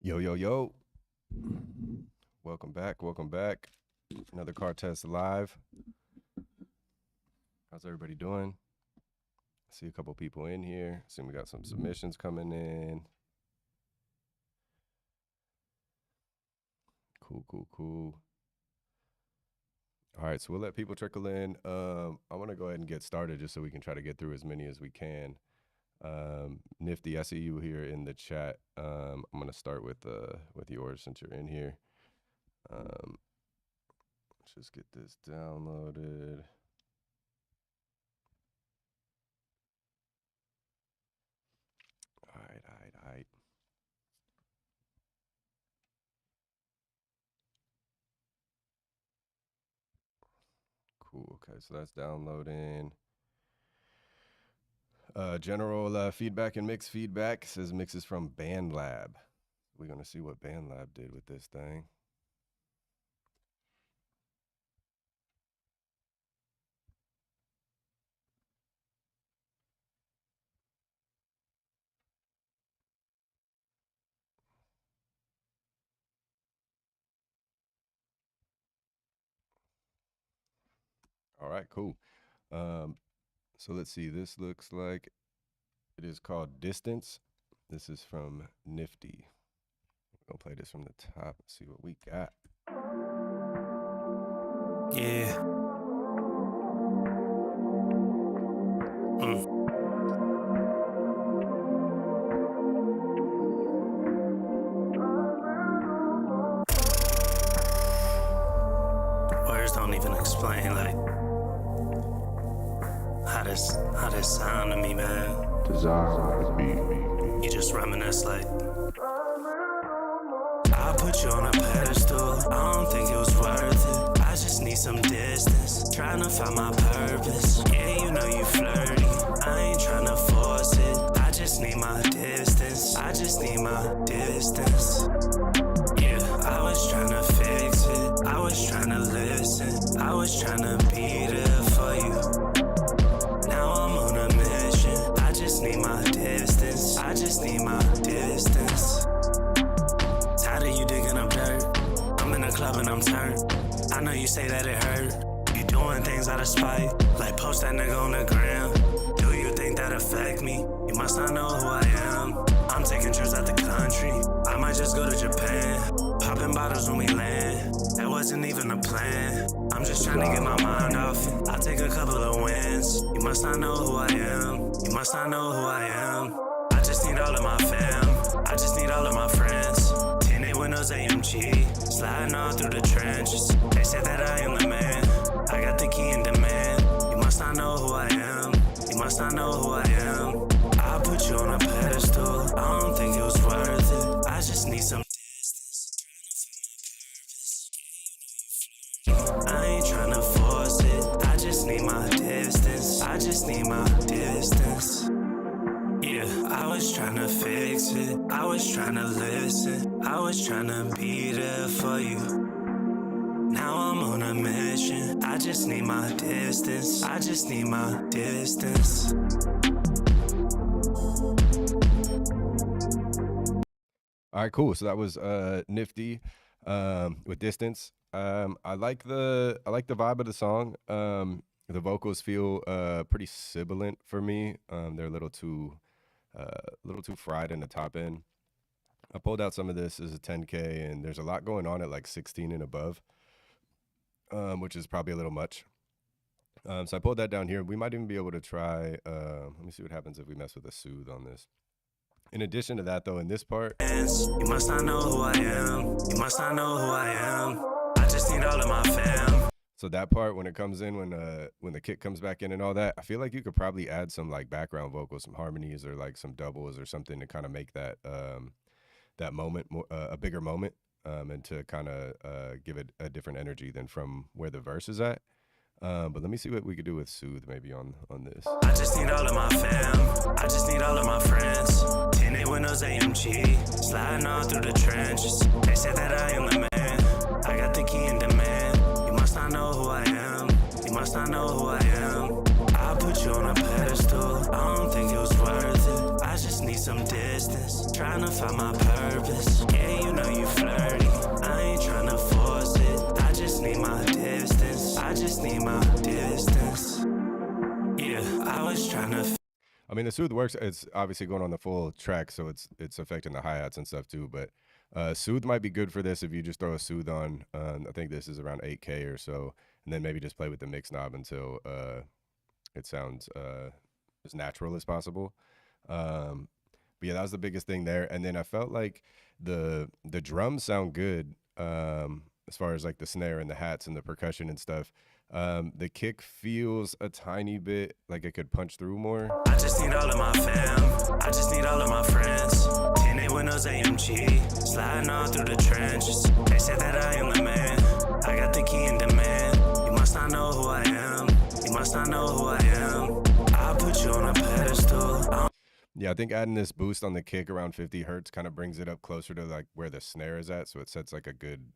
Yo, yo, yo. Welcome back. Welcome back. Another car test live. How's everybody doing? I see a couple people in here. See, we got some submissions coming in. Cool. All right, so we'll let people trickle in. I want to go ahead and get started just so we can try to get through as many as we can. Nifty, I see you here in the chat. I'm going to start with yours since you're in here. Let's just get this downloaded. All right. Cool. Okay, so that's downloading. General feedback and mix feedback says mixes from BandLab. We're going to see what BandLab did with this thing. All right, cool. So let's see. This looks like it is called Distance. This is from Nifty. We're going to play this from the top and see what we got. Yeah. Words don't even explain, like, how this sound to me, man. Desire to be. You just reminisce, like, I put you on a pedestal. I don't think it was worth it. I just need some distance, trying to find my purpose. Yeah, you know you flirty, I ain't trying to force it. I just need my distance, I just need my distance. Yeah, I was trying to fix it, I was trying to listen, I was trying to be there for you. Now I'm on a mission, I just need my distance, I just need my distance. Tired of you digging up dirt, I'm in the club and I'm turned. I know you say that it hurt, you doing things out of spite, like post that nigga on the gram. Do you think that affect me? You must not know who I am. I'm taking trips out the country, I might just go to Japan, popping bottles when we land. That wasn't even a plan, I'm just trying to get my mind off it. I'll take a couple of wins. You must not know who I am, you must not know who I am. I just need all of my fam, I just need all of my friends. 10 windows AMG, sliding all through the trenches. They said that I am the man, I got the key in demand. You must not know who I am, you must not know who I am. I put you on a pedestal, I don't think it was worth it. I just need some distance, trying to find my purpose. I ain't trying to force it, I just need my distance, I just need my distance. Yeah, I was trying to fix it, I was trying to listen, I was trying to be there for you. Now I'm on a mission, I just need my distance, I just need my distance. All right, cool. So that was Nifty with Distance. I like the vibe of the song. The vocals feel pretty sibilant for me. They're a little too fried in the top end. I pulled out some of this as a 10K, and there's a lot going on at like 16 and above, which is probably a little much. So I pulled that down here. We might even be able to try. Let me see what happens if we mess with a soothe on this. In addition to that, though, in this part, you must not know who I am, you must not know who I am. I just need all of my fam. So that part, when it comes in, when the kick comes back in and all that, I feel like you could probably add some like background vocals, some harmonies, or like some doubles or something to kind of make that that moment more, a bigger moment, and to kind of give it a different energy than from where the verse is at. But let me see what we could do with Soothe maybe on this. I just need all of my fam, I just need all of my friends. 10 windows AMG, sliding all through the trenches. They said that I am the man, I got the key in demand. You must not know who I am, you must not know who I am. I put you on a pedestal, I don't think it was worth it. I just need some distance, trying to find my purpose. Yeah, my distance. Yeah, I was trying to. I mean, the soothe works. It's obviously going on the full track, so it's affecting the hi hats and stuff too. But soothe might be good for this if you just throw a soothe on. I think this is around 8K or so, and then maybe just play with the mix knob until it sounds as natural as possible. But yeah, that was the biggest thing there. And then I felt like the drums sound good as far as like the snare and the hats and the percussion and stuff. The kick feels a tiny bit like it could punch through more. I just need all of my fam. I just need all of my friends. 10 windows AMG. Sliding all through the trenches. They said that I am the man. I got the key in demand. You must not know who I am. You must not know who I am. I'll put you on a pedestal. Yeah, I think adding this boost on the kick around 50 hertz kind of brings it up closer to like where the snare is at, so it sets like a good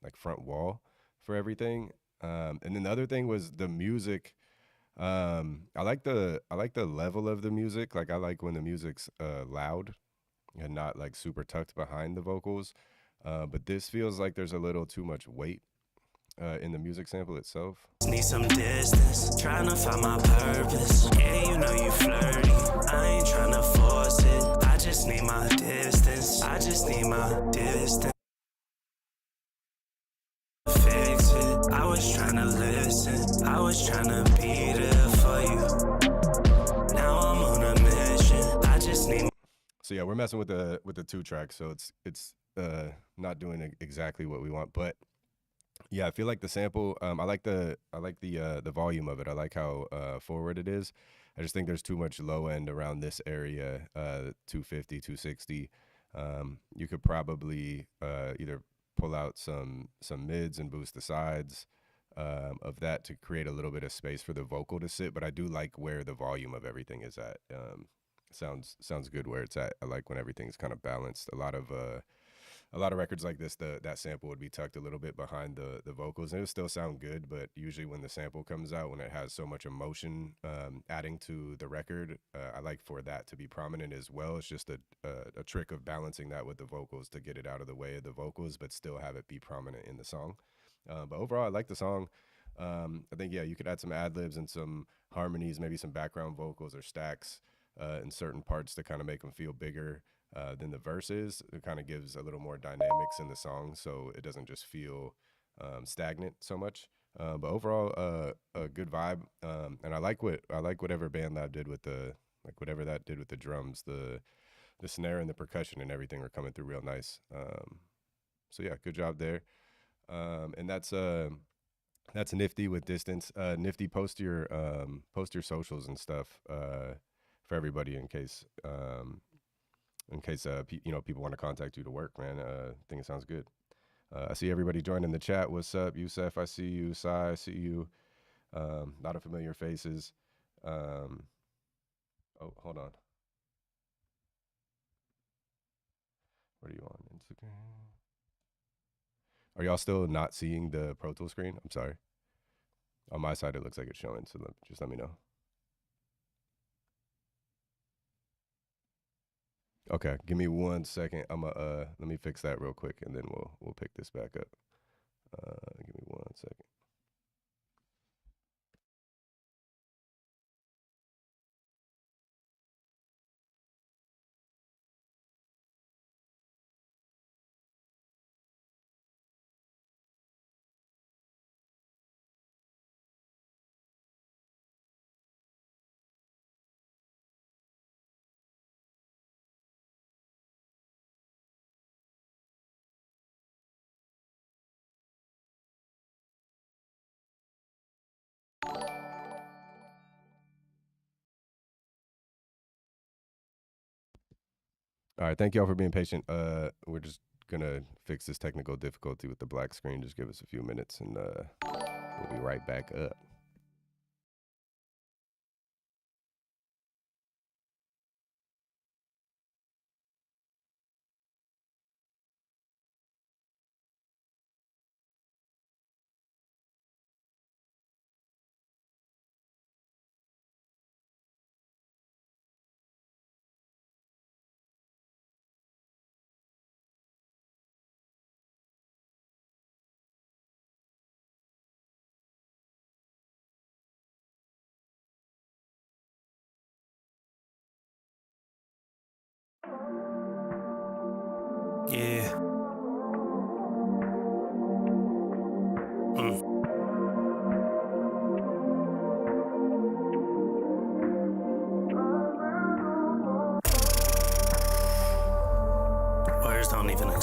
like front wall for everything. And then the other thing was the music. I like the level of the music. Like I like when the music's loud and not like super tucked behind the vocals. But this feels like there's a little too much weight in the music sample itself. Need some distance, trying to find my purpose. Yeah, you know you flirty. I ain't trying to force it. I just need my distance. I just need my distance. Fix it. I was trying to listen. I was trying to be there for you. Now I'm on a mission. I just need. So yeah, we're messing with the 2-track, so it's not doing exactly what we want, but yeah, I feel like the sample. I like the volume of it. I like how forward it is. I just think there's too much low end around this area, 250, 260. You could probably either pull out some mids and boost the sides of that to create a little bit of space for the vocal to sit. But I do like where the volume of everything is at. Sounds good where it's at. I like when everything's kind of balanced. A lot of records like this, that sample would be tucked a little bit behind the vocals, and it would still sound good. But usually when the sample comes out, when it has so much emotion adding to the record, I like for that to be prominent as well. It's just a trick of balancing that with the vocals to get it out of the way of the vocals, but still have it be prominent in the song. But overall, I like the song. I think, yeah, you could add some ad-libs and some harmonies, maybe some background vocals or stacks in certain parts to kind of make them feel bigger than the verses. It kind of gives a little more dynamics in the song, so it doesn't just feel stagnant so much. But overall, a good vibe, and I like whatever BandLab did with whatever that did with the drums, the snare and the percussion and everything are coming through real nice. So yeah, good job there. And that's Nifty with distance. Nifty, post your socials and stuff for everybody in case people want to contact you to work, man. I think it sounds good. I see everybody joining the chat. What's up, Yousef? I see you. Sai, I see you. A lot of familiar faces. Oh, hold on. What are you on Instagram? Are y'all still not seeing the Pro Tool screen? I'm sorry. On my side, it looks like it's showing, so just let me know. Okay, give me 1 second. Let me fix that real quick, and then we'll pick this back up. Give me 1 second. All right, thank y'all for being patient. We're just gonna fix this technical difficulty with the black screen. Just give us a few minutes, and we'll be right back up.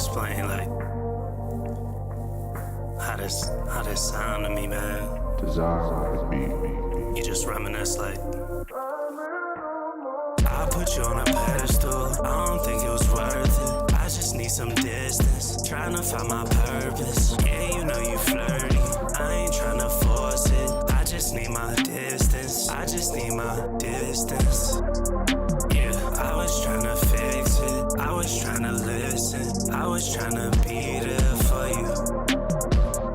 explain like how this sound to me, man. Desire is beat. You just reminisce like I put you on a pedestal. I don't think it was worth it. I just need some distance. Trying to find my purpose. Yeah, you know you flirty. I ain't trying to force it. I just need my distance. I just need my distance. Yeah, I was trying to fix it. I was trying to listen. I was trying to be there for you.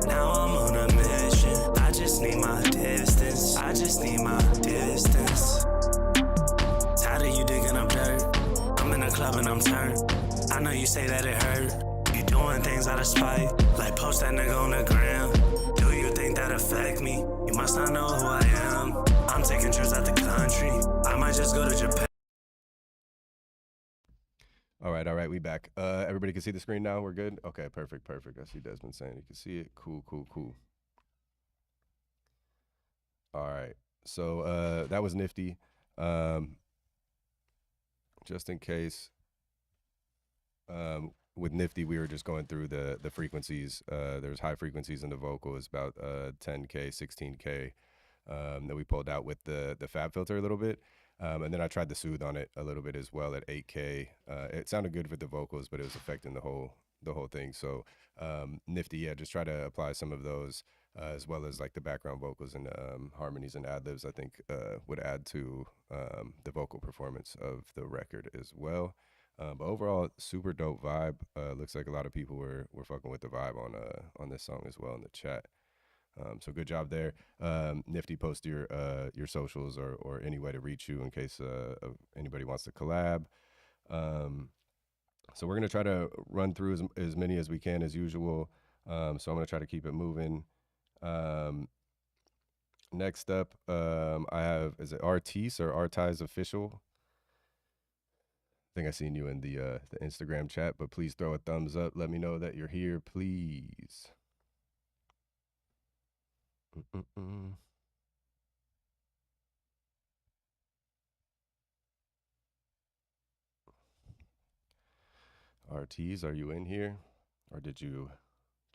Now I'm on a mission. I just need my distance. I just need my distance. Tired of you digging up dirt. I'm in the club and I'm turned. I know you say that it hurt. You doing things out of spite. Like post that nigga on the gram. Do you think that affect me? You must not know who I am. I'm taking trips out the country. I might just go to Japan. All right, we back. Everybody can see the screen now? We're good? Okay, perfect. I see Desmond saying you can see it. Cool. All right, so that was Nifty. Just in case, with Nifty, we were just going through the frequencies. There's high frequencies in the vocal. It's about 10K, 16K that we pulled out with the fab filter a little bit. And then I tried to soothe on it a little bit as well at 8K. It sounded good with the vocals, but it was affecting the whole thing. So Nifty, yeah, just try to apply some of those as well as like the background vocals and harmonies and ad-libs, I think would add to the vocal performance of the record as well. But overall, super dope vibe. Looks like a lot of people were fucking with the vibe on this song as well in the chat. So good job there. Nifty, post your socials or any way to reach you in case anybody wants to collab. So we're going to try to run through as many as we can as usual. So I'm going to try to keep it moving. Next up, I have, is it Rtis or Rtis official? I think I seen you in the Instagram chat, but please throw a thumbs up. Let me know that you're here, please. Rtis, are you in here? Or did you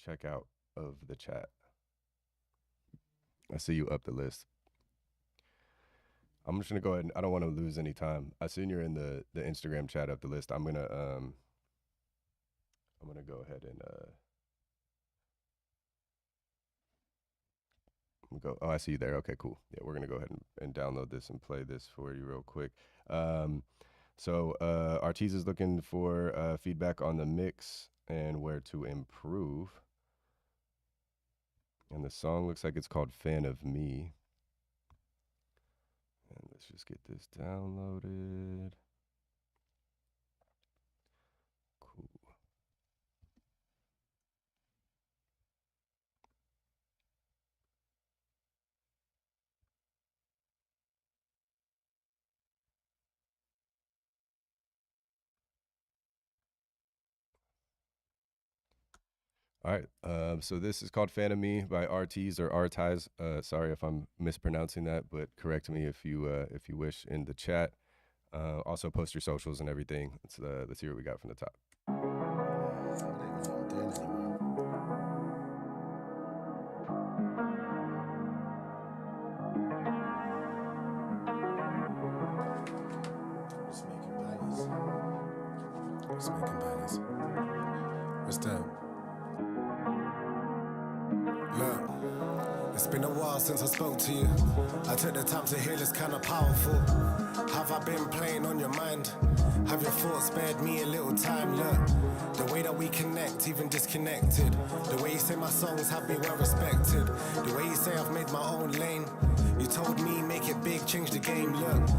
check out of the chat? I see you up the list. I'm just gonna go ahead and I don't want to lose any time. I seen you're in the Instagram chat up the list. I'm gonna go ahead and go. Oh, I see you there. Okay, cool. Yeah, we're gonna go ahead and download this and play this for you real quick. So Rtis is looking for feedback on the mix and where to improve. And the song looks like it's called Fan of Me. And let's just get this downloaded. Cool. All right, so this is called Fan of Me by Rtis or Rtis. Sorry if I'm mispronouncing that, but correct me if you wish in the chat. Also post your socials and everything. Let's hear what we got from the top. Just making bangers. What's that? Look, it's been a while since I spoke to you. I took the time to hear this kind of powerful. Have I been playing on your mind? Have your thoughts spared me a little time? Look, the way that we connect, even disconnected. The way you say my songs have been well respected. The way you say I've made my own lane. You told me make it big, change the game. Look,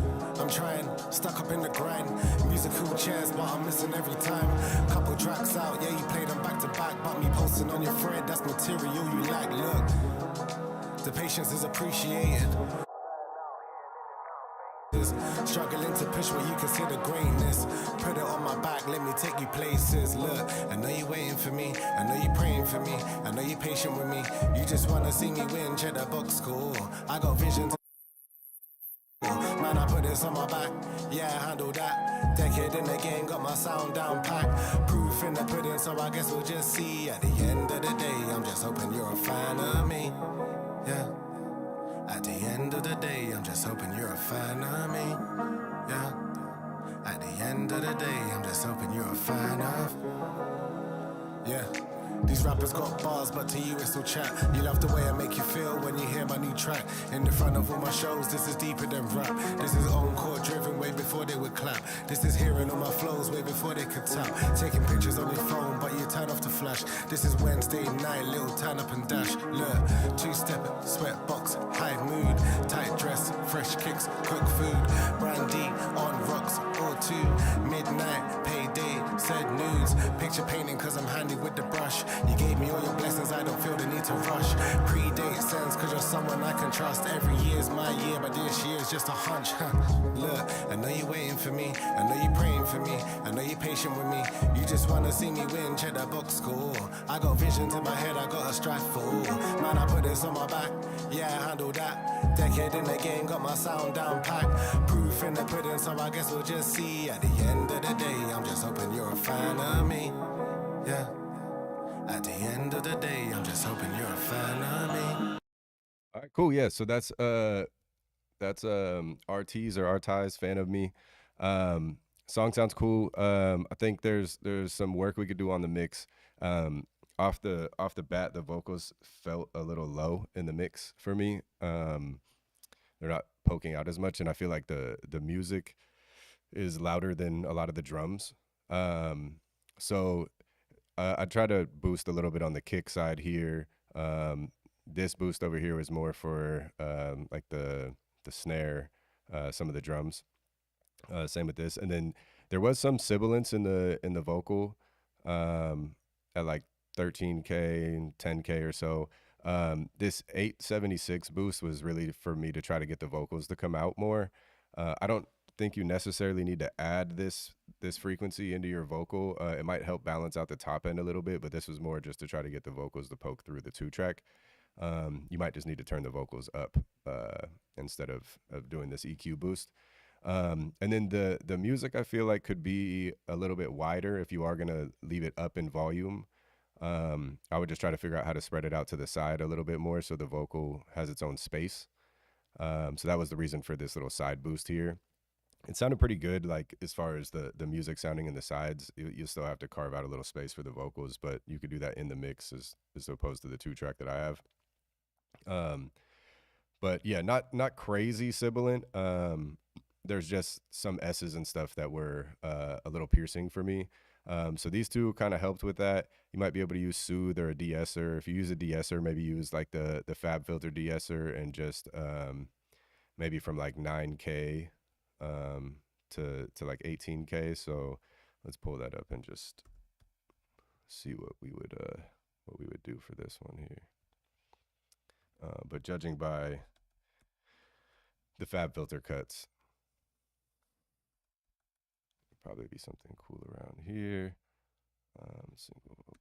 I'm trying, stuck up in the grind. Musical chairs, but I'm missing every time. Couple tracks out, yeah, you play them back to back. But me posting on your thread, that's material you like. Look, the patience is appreciated. Struggling to push what you consider greatness. Put it on my back, let me take you places. Look, I know you're waiting for me, I know you're praying for me, I know you're patient with me. You just wanna see me win, check the box score. I got visions. Man, Man, I put this on my back, yeah, I handle that. Decade in the game, got my sound down pack. Proof in the pudding, so I guess we'll just see. At the end of the day, I'm just hoping you're a fan of me, yeah. At the end of the day, I'm just hoping you're a fan of me, yeah. At the end of the day, I'm just hoping you're a fan of, yeah. These rappers got bars, but to you it's all chat. You love the way I make you feel when you hear my new track. In the front of all my shows, this is deeper than rap. This is encore driven way before they would clap. This is hearing all my flows way before they could tap. Taking pictures on your phone, but you turn off the flash. This is Wednesday night, little turn up and dash. Look, two-step, sweat box, high mood. Tight dress, fresh kicks, cook food. Brandy on rocks or two. Midnight, payday, said nudes. Picture painting cause I'm handy with the brush. You gave me all your blessings, I don't feel the need to rush. Predate sense, cause you're someone I can trust. Every year's my year, but this year's just a hunch. Look, I know you're waiting for me, I know you're praying for me, I know you're patient with me. You just wanna see me win, check the box score. I got visions in my head, I got a strive for. Man, I put this on my back, yeah, I handle that. Decade in the game, got my sound down pack. Proof in the pudding, so I guess we'll just see. At the end of the day, I'm just hoping you're a fan of me, yeah. At the end of the day, I'm just hoping you're a fan of me. All right, cool. Yeah, so that's Rtis or Rtis, fan of me. Song sounds cool. I think there's some work we could do on the mix. Off the bat, the vocals felt a little low in the mix for me. They're not poking out as much, and I feel like the music is louder than a lot of the drums. So I try to boost a little bit on the kick side here. This boost over here was more for like the snare, some of the drums. Same with this, and then there was some sibilance in the vocal at like 13K and 10K or so. This 876 boost was really for me to try to get the vocals to come out more. I don't think you necessarily need to add this frequency into your vocal. It might help balance out the top end a little bit, but this was more just to try to get the vocals to poke through the 2-track. You might just need to turn the vocals up instead of doing this EQ boost. And then the music I feel like could be a little bit wider if you are gonna leave it up in volume. I would just try to figure out how to spread it out to the side a little bit more so the vocal has its own space. So that was the reason for this little side boost here. It sounded pretty good, like as far as the music sounding in the sides. You still have to carve out a little space for the vocals, but you could do that in the mix as opposed to the 2-track that I have. But yeah, not crazy sibilant. There's just some S's and stuff that were a little piercing for me. So these two kind of helped with that. You might be able to use Soothe or a de-esser. If you use a de-esser, maybe use like the Fab Filter de-esser and just maybe from like 9K to like 18K. So let's pull that up and just see what we would do for this one here. But judging by the Fab Filter cuts, probably be something cool around here.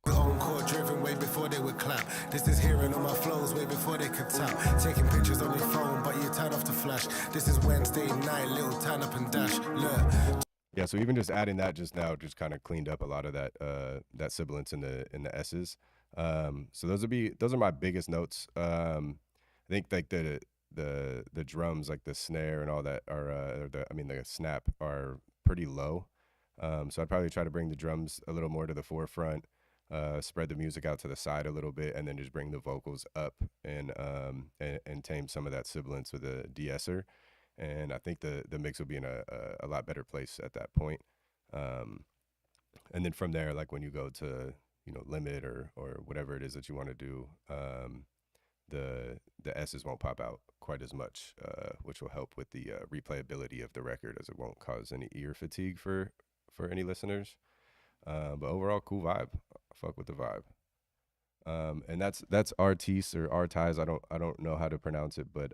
Encore driven way before they would clap. This is hearing all my flows way before they could tap. Taking pictures on your phone, but you turn off the flash. This is Wednesday night, little turn up and dash. Look. Yeah, so even just adding that just now just kind of cleaned up a lot of that sibilance in the S's. So those are my biggest notes. I think like the drums, like the snare and all that are the snap are pretty low. So I'd probably try to bring the drums a little more to the forefront, spread the music out to the side a little bit, and then just bring the vocals up and tame some of that sibilance with a de-esser. And I think the mix will be in a lot better place at that point. And then from there, like when you go to limit or whatever it is that you want to do, the S's won't pop out quite as much, which will help with the replayability of the record, as it won't cause any ear fatigue for any listeners. But overall, cool vibe. I fuck with the vibe. And that's Rtis or Rtis. I don't know how to pronounce it, but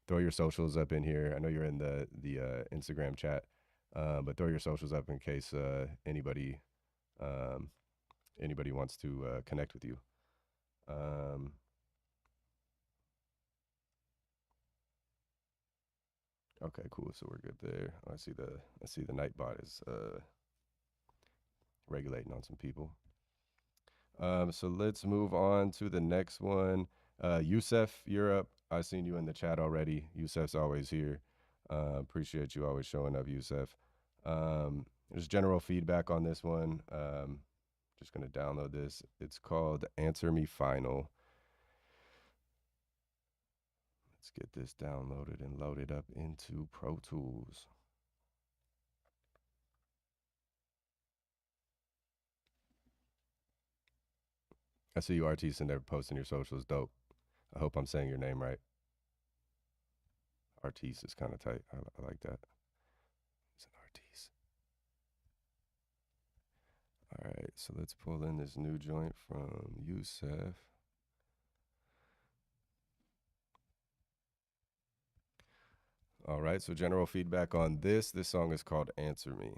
throw your socials up in here. I know you're in the Instagram chat, but throw your socials up in case anybody wants to connect with you. Okay, cool. So we're good there. I see the Nightbot is regulating on some people. So let's move on to the next one. Yousef, you're up. I've seen you in the chat already. Yousef's always here. Appreciate you always showing up, Yousef. There's general feedback on this one. Just going to download this. It's called Answer Me Final. Let's get this downloaded and loaded up into Pro Tools. I see you, Rtis, in there posting your socials. Dope. I hope I'm saying your name right. Rtis is kind of tight. I like that. It's an Rtis. All right, so let's pull in this new joint from Yousef. All right, so general feedback on this. This song is called Answer Me.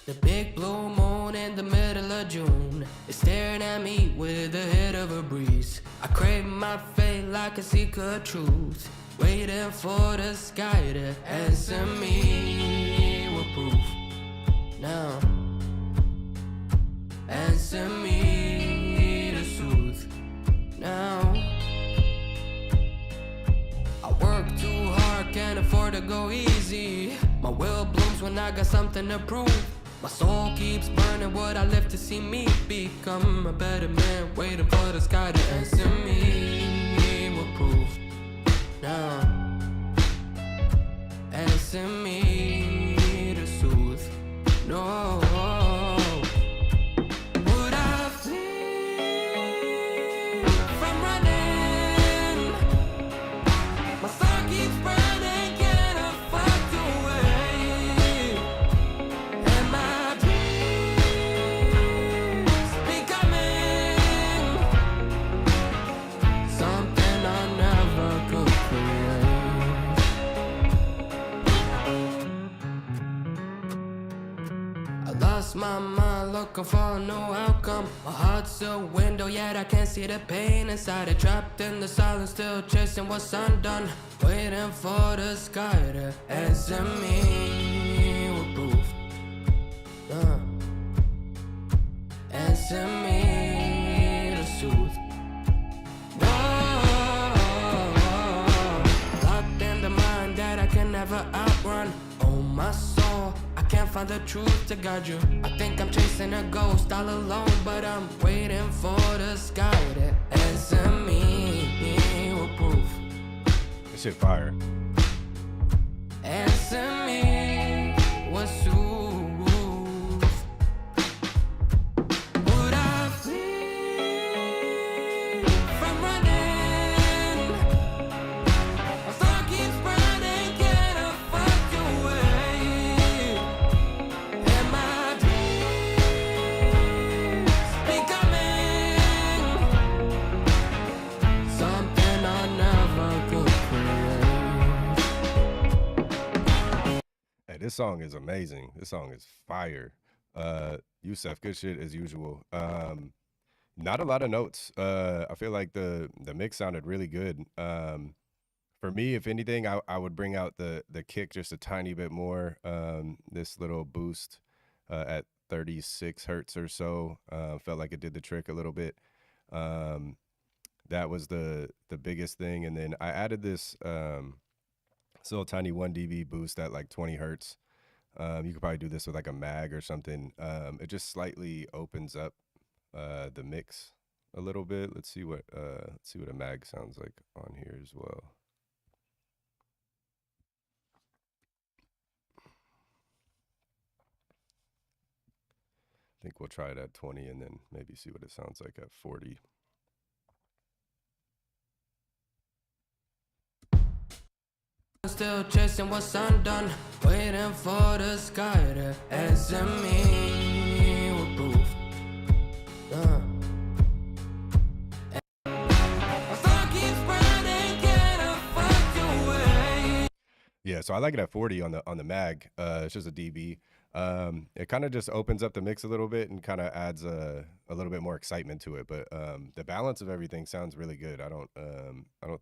The big blue moon in the middle of June is staring at me with the hit of a breeze. I crave my fate like a secret truth, waiting for the sky to answer me with proof. Now, answer me to soothe. Now, I work too hard, can't afford to go easy. My will blooms when I got something to prove. My soul keeps burning, would I live to see me become a better man? Waiting for the sky to answer me with proof. Now, answer me to soothe. No. Would I flee from running? My soul keeps burning, can't afford to wait. And my dreams becoming something I never could create. I lost my mind looking for a new outcome. My heart's a window, yet I can't see the pain inside it. Trapped in the silence, still chasing what's undone. Waiting for the sky to answer me with proof. Answer me to soothe. Locked in the mind that I can never outrun. Oh, my soul, I can't find the truth to guide you. I think I'm chasing a ghost all alone, but I'm waiting for the sky to answer me with proof. This shit fire. Answer me with soothe. Would I flee from running? My soul keeps burning, can't afford to wait. And my dreams becoming something I never could create. Hey, this song is amazing. This song is fire. Yousef, good shit as usual. Not a lot of notes. I feel like the mix sounded really good. For me, if anything, I would bring out the kick just a tiny bit more. This little boost at 36 hertz or so felt like it did the trick a little bit. That was the biggest thing. And then I added this little tiny 1 dB boost at like 20 hertz. You could probably do this with like a mag or something. It just slightly opens up the mix a little bit. Let's see what a mag sounds like on here as well. I think we'll try it at 20 and then maybe see what it sounds like at 40. Still chasing what's undone, waiting for the sky to answer me with proof. My soul keeps burning, can't afford to wait. Yeah, so I like it at 40 on the mag. It's just a dB. It kind of just opens up the mix a little bit and kind of adds a little bit more excitement to it. But the balance of everything sounds really good. I don't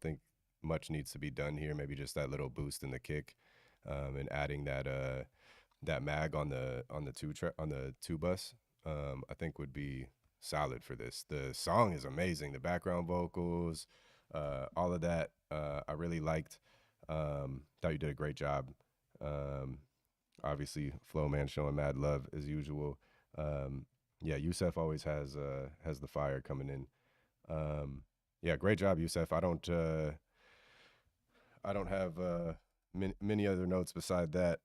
think much needs to be done here. Maybe just that little boost in the kick, and adding that mag on the two bus. I think would be solid for this. The song is amazing. The background vocals, all of that, I really liked. Thought you did a great job. Obviously, Flow Man showing mad love as usual. Yeah, Yousef always has the fire coming in. Yeah, great job, Yousef. I don't have many other notes beside that.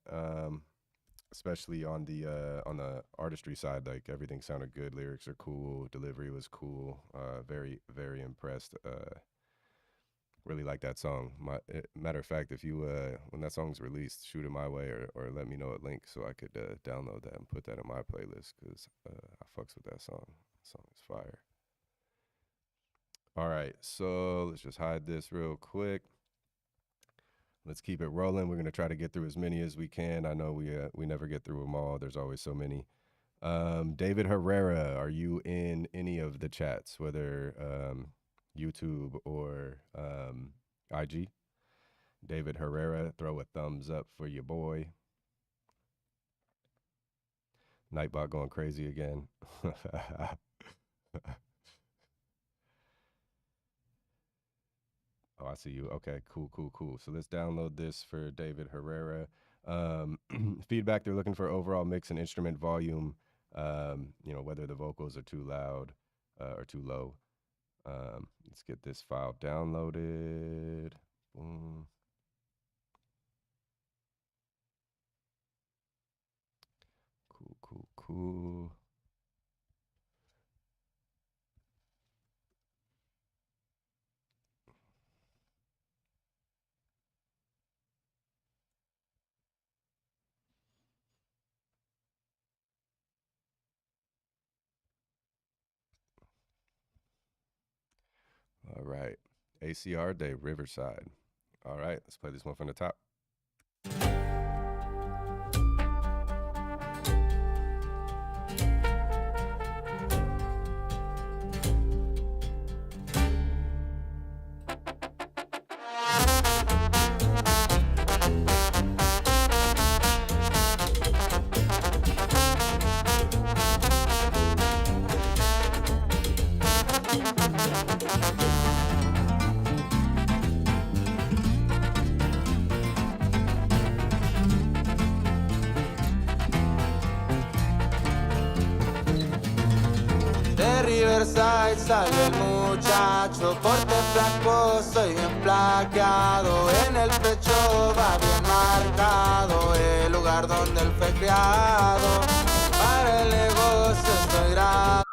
Especially on the artistry side, like everything sounded good. Lyrics are cool. Delivery was cool. Very, very impressed. Really like that song. Matter of fact, if you when that song's released, shoot it my way or let me know a link so I could download that and put that in my playlist because I fucks with that song. That song is fire. All right, so let's just hide this real quick. Let's keep it rolling. We're gonna try to get through as many as we can. I know we never get through them all. There's always so many. David Herrera, are you in any of the chats, whether YouTube or IG? David Herrera, throw a thumbs up for your boy. Nightbot going crazy again. Oh, I see you. Okay, cool. So let's download this for David Herrera. Feedback, they're looking for overall mix and instrument volume, whether the vocals are too loud or too low. Let's get this file downloaded. Boom. Cool. All right. ACR Day, Riverside. All right, let's play this one from the top. Riverside sale el muchacho, porte flaco, soy emplaqueado. En el pecho va bien marcado el lugar donde él fue criado. Para el negocio estoy grave.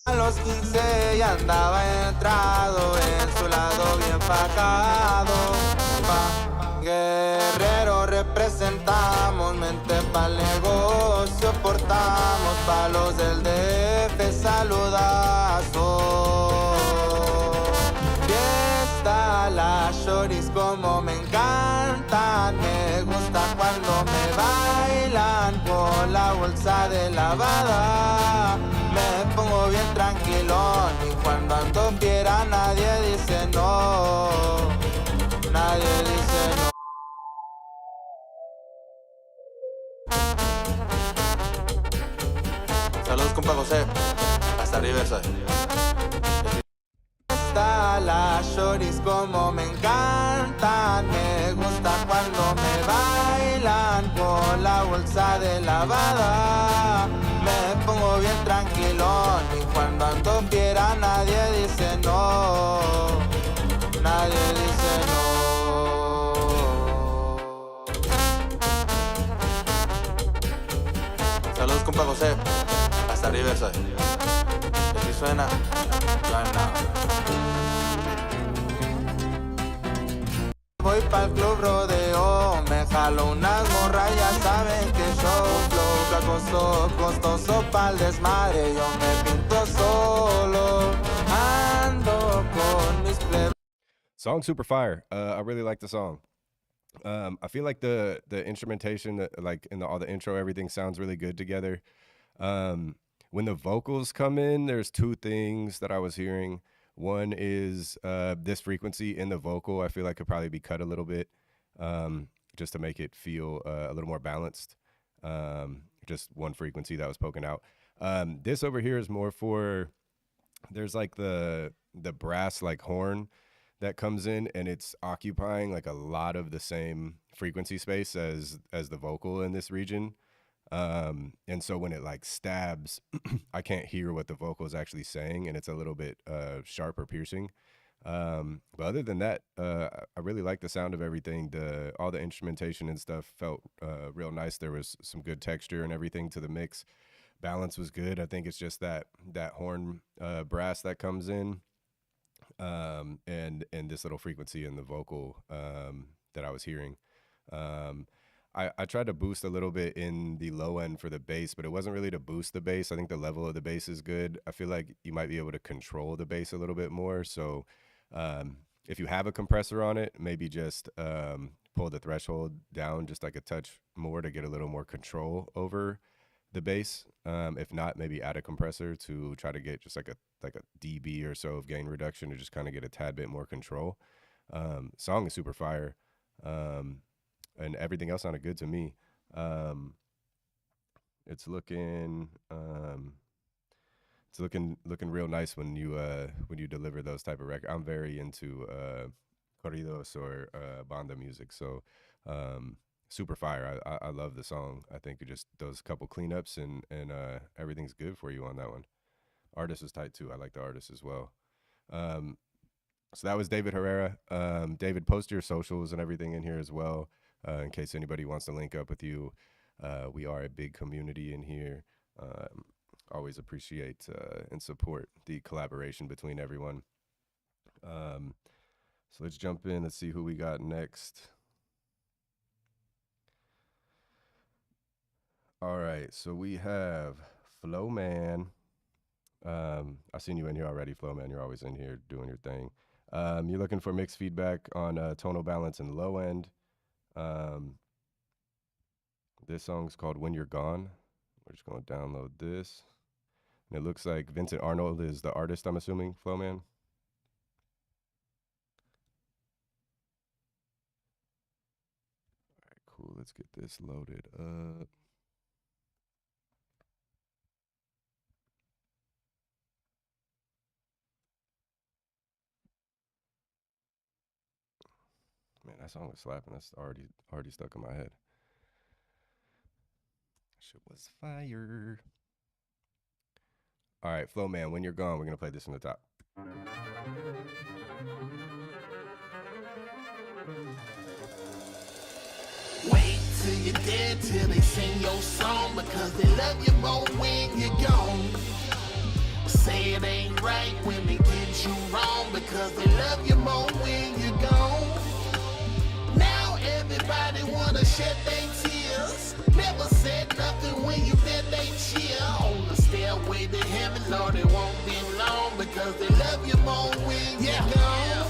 A los 15 ya andaba entrado, en su lado bien facado. Guerrero representamos, mente pa'l negocio portamos, palos del DF saludazo. Fiesta, las shorties como me encantan, me gusta cuando me bailan con la bolsa de lavada. Me pongo bien tranquilón y cuando ando fiera nadie dice no, nadie dice no. Saludos, compa José. Hasta Riverside. Las shorties como me encantan, me gusta cuando me bailan con la bolsa de lavada. Me pongo bien tranquilón y cuando ando fiera nadie dice no, nadie dice no. Saludos, compa José. Hasta Riverside. Si suena, suena. Voy pa'l club rodeo, me jalo unas morras, ya saben que show flow flacoso, costoso pa'l desmadre, yo me pinto solo, ando con mis plebes. Song super fire. I really like the song. I feel like the instrumentation, like in all the intro, everything sounds really good together. When the vocals come in, there's two things that I was hearing. One is this frequency in the vocal, I feel like could probably be cut a little bit, just to make it feel a little more balanced. Just one frequency that was poking out. This over here is more for, there's like the brass like horn that comes in, and it's occupying like a lot of the same frequency space as the vocal in this region. And so when it like stabs, I can't hear what the vocal is actually saying, and it's a little bit sharp or piercing. But other than that, I really like the sound of everything. All the instrumentation and stuff felt real nice. There was some good texture and everything to the mix. Balance was good. I think it's just that horn brass that comes in, and this little frequency in the vocal that I was hearing. I tried to boost a little bit in the low end for the bass, but it wasn't really to boost the bass. I think the level of the bass is good. I feel like you might be able to control the bass a little bit more. So if you have a compressor on it, maybe just pull the threshold down just like a touch more to get a little more control over the bass. If not, maybe add a compressor to try to get just like a dB or so of gain reduction to just kind of get a tad bit more control. Song is super fire. And everything else sounded good to me. It's looking real nice when you deliver those type of records. I'm very into corridos or banda music, so super fire. I love the song. I think it just those couple cleanups and everything's good for you on that one. Artist is tight too. I like the artist as well. So that was David Herrera. David, post your socials and everything in here as well. In case anybody wants to link up with you. We are a big community in here. Always appreciate and support the collaboration between everyone. So let's jump in. Let's see who we got next. All right, so we have Flowman. I've seen you in here already, Flowman. You're always in here doing your thing. You're looking for mixed feedback on tonal balance and low end. This song's called When You're Gone. We're just going to download this. And it looks like Vincent Arnold is the artist, I'm assuming, Flowman. All right, cool. Let's get this loaded up. Man, that song was slapping. That's already stuck in my head. Shit was fire. All right, Flowman, When You're Gone, we're going to play this from the top. Wait till you're dead till they sing your song, because they love you more when you're gone. Say it ain't right when they get you wrong, because they love you more when you're gone. Now everybody wanna shed their tears. Never said nothing when you been they cheer. On the stairway to heaven, Lord, it won't be long, because they love you more when you're gone.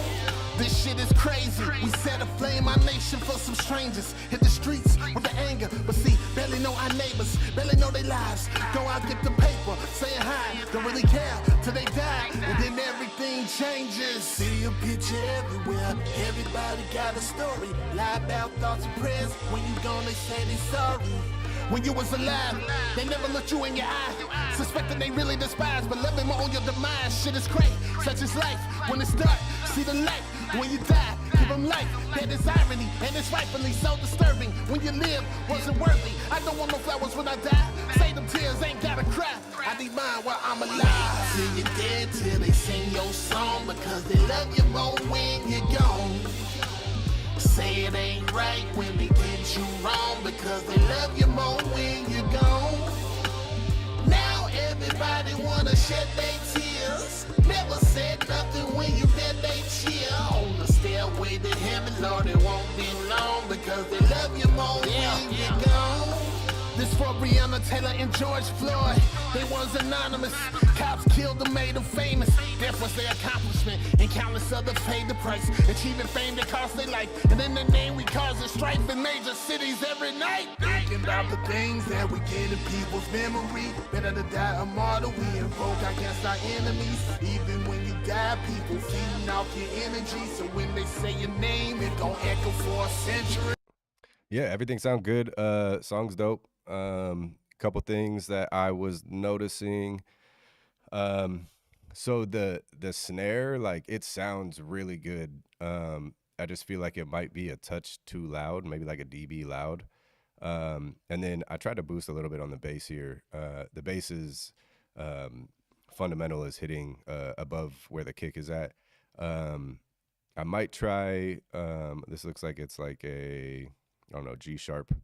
This shit is crazy. We set aflame our nation for some strangers. Hit the streets with the anger, but see, barely know our neighbors, barely know their lives. Go out, get the paper, saying hi, don't really care till they die, and then everything changes. See a picture everywhere, everybody got a story. Lie about thoughts and prayers. When you gone, they say they sorry. When you was alive, they never looked you in your eye, suspecting they really despise, but loving more on your demise. Shit is great, such is life. When it's dark, see the light. When you die, give them life. That is irony, and it's rightfully so disturbing. When you live, wasn't worthy. I don't want no flowers when I die. Say them tears, ain't gotta cry. I need mine while I'm alive. Till you're dead, till they sing your song, because they love you more when you're gone. Say it ain't right when they get you wrong, because they love you more when you're gone. Now everybody wanna shed their tears. Never said nothing when you been they cheer. On the stairway to heaven, Lord, it won't be long, because they love you more when you're gone. This for Breonna Taylor and George Floyd. They was anonymous. Cops killed them, made them famous. Death was their accomplishment, and countless others paid the price. Achieving fame that cost their life, and in the name we causing strife in major cities every night. Thinking about the things that we get in people's memory. Better to die a martyr. We invoke against our enemies. Even when you die, people feeding off your energy. So when they say your name, it gon' echo for a century. Yeah, everything sounds good. Song's dope. Couple things that I was noticing. So the snare, like, it sounds really good. I just feel like it might be a touch too loud, maybe like a dB loud. And then I tried to boost a little bit on the bass here. The bass is fundamental is hitting above where the kick is at. I might try. This looks like it's like a, I don't know, G sharp.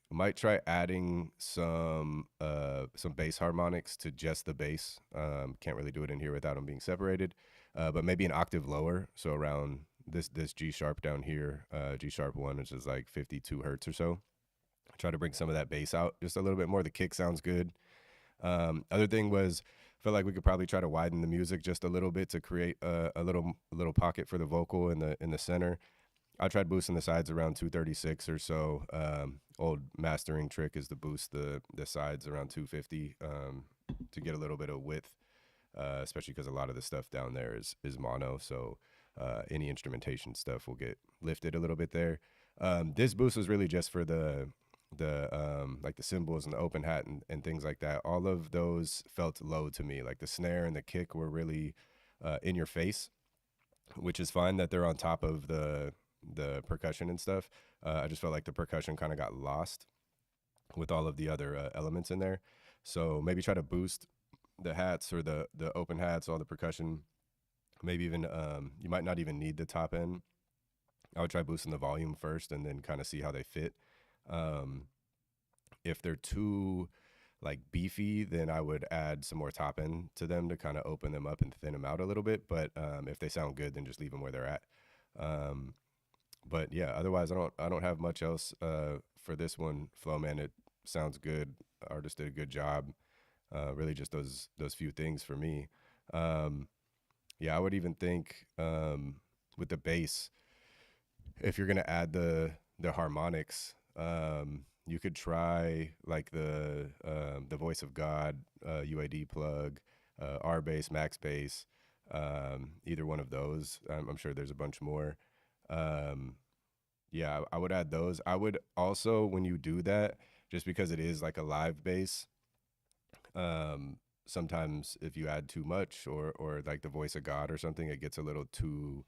Might try adding some bass harmonics to just the bass. Can't really do it in here without them being separated. But maybe an octave lower, so around this G sharp down here, G sharp 1, which is like 52 hertz or so. Try to bring some of that bass out just a little bit more. The kick sounds good. Other thing was, felt like we could probably try to widen the music just a little bit to create a little pocket for the vocal in the center. I tried boosting the sides around 236 or so. Old mastering trick is to boost the sides around 250 to get a little bit of width, especially because a lot of the stuff down there is mono. So any instrumentation stuff will get lifted a little bit there. This boost was really just for the like the cymbals and the open hat and things like that. All of those felt low to me. Like the snare and the kick were really in your face, which is fine that they're on top of the percussion and stuff. I just felt like the percussion kind of got lost with all of the other elements in there. So maybe try to boost the hats or the open hats, all the percussion. Maybe even you might not even need the top end. I would try boosting the volume first and then kind of see how they fit. If they're too like beefy, then I would add some more top end to them to kind of open them up and thin them out a little bit. But if they sound good, then just leave them where they're at. But yeah, otherwise I don't have much else for this one. Flow, man, it sounds good. Artist did a good job. Really just those few things for me. Yeah, I would even think with the bass, if you're gonna add the harmonics, you could try like the Voice of God UAD plug, R bass, max bass, either one of those. I'm sure there's a bunch more. Yeah, I would add those. I would also, when you do that, just because it is like a live bass, sometimes if you add too much or like the Voice of God or something, it gets a little too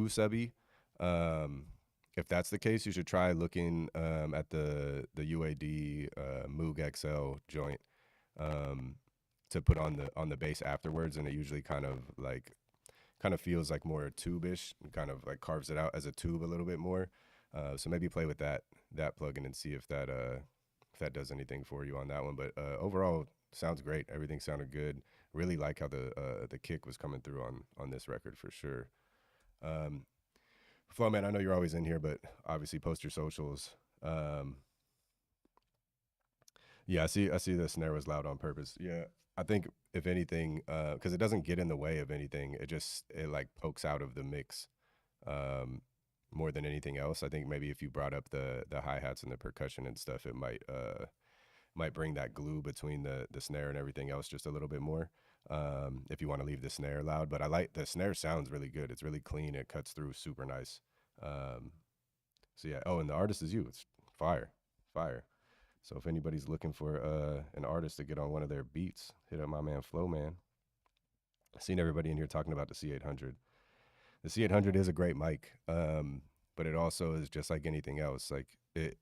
subby. If that's the case, you should try looking at the UAD Moog XL joint to put on the bass afterwards, and it usually kind of feels like more tube-ish, and kind of like carves it out as a tube a little bit more. So maybe play with that plugin and see if that does anything for you on that one. But overall, sounds great. Everything sounded good. Really like how the kick was coming through on this record for sure. Flo, man, I know you're always in here, but obviously post your socials. Yeah, I see the snare was loud on purpose. Yeah, I think if anything, because it doesn't get in the way of anything, it like pokes out of the mix more than anything else. I think maybe if you brought up the hi-hats and the percussion and stuff, it might bring that glue between the snare and everything else just a little bit more. If you want to leave the snare loud, but I like the snare sounds really good. It's really clean. It cuts through super nice. So yeah. Oh, and the artist is you. It's fire. So if anybody's looking for an artist to get on one of their beats, hit up my man Flow, man. I've seen everybody in here talking about the C800. The C800 is a great mic, but it also is just like anything else. Like it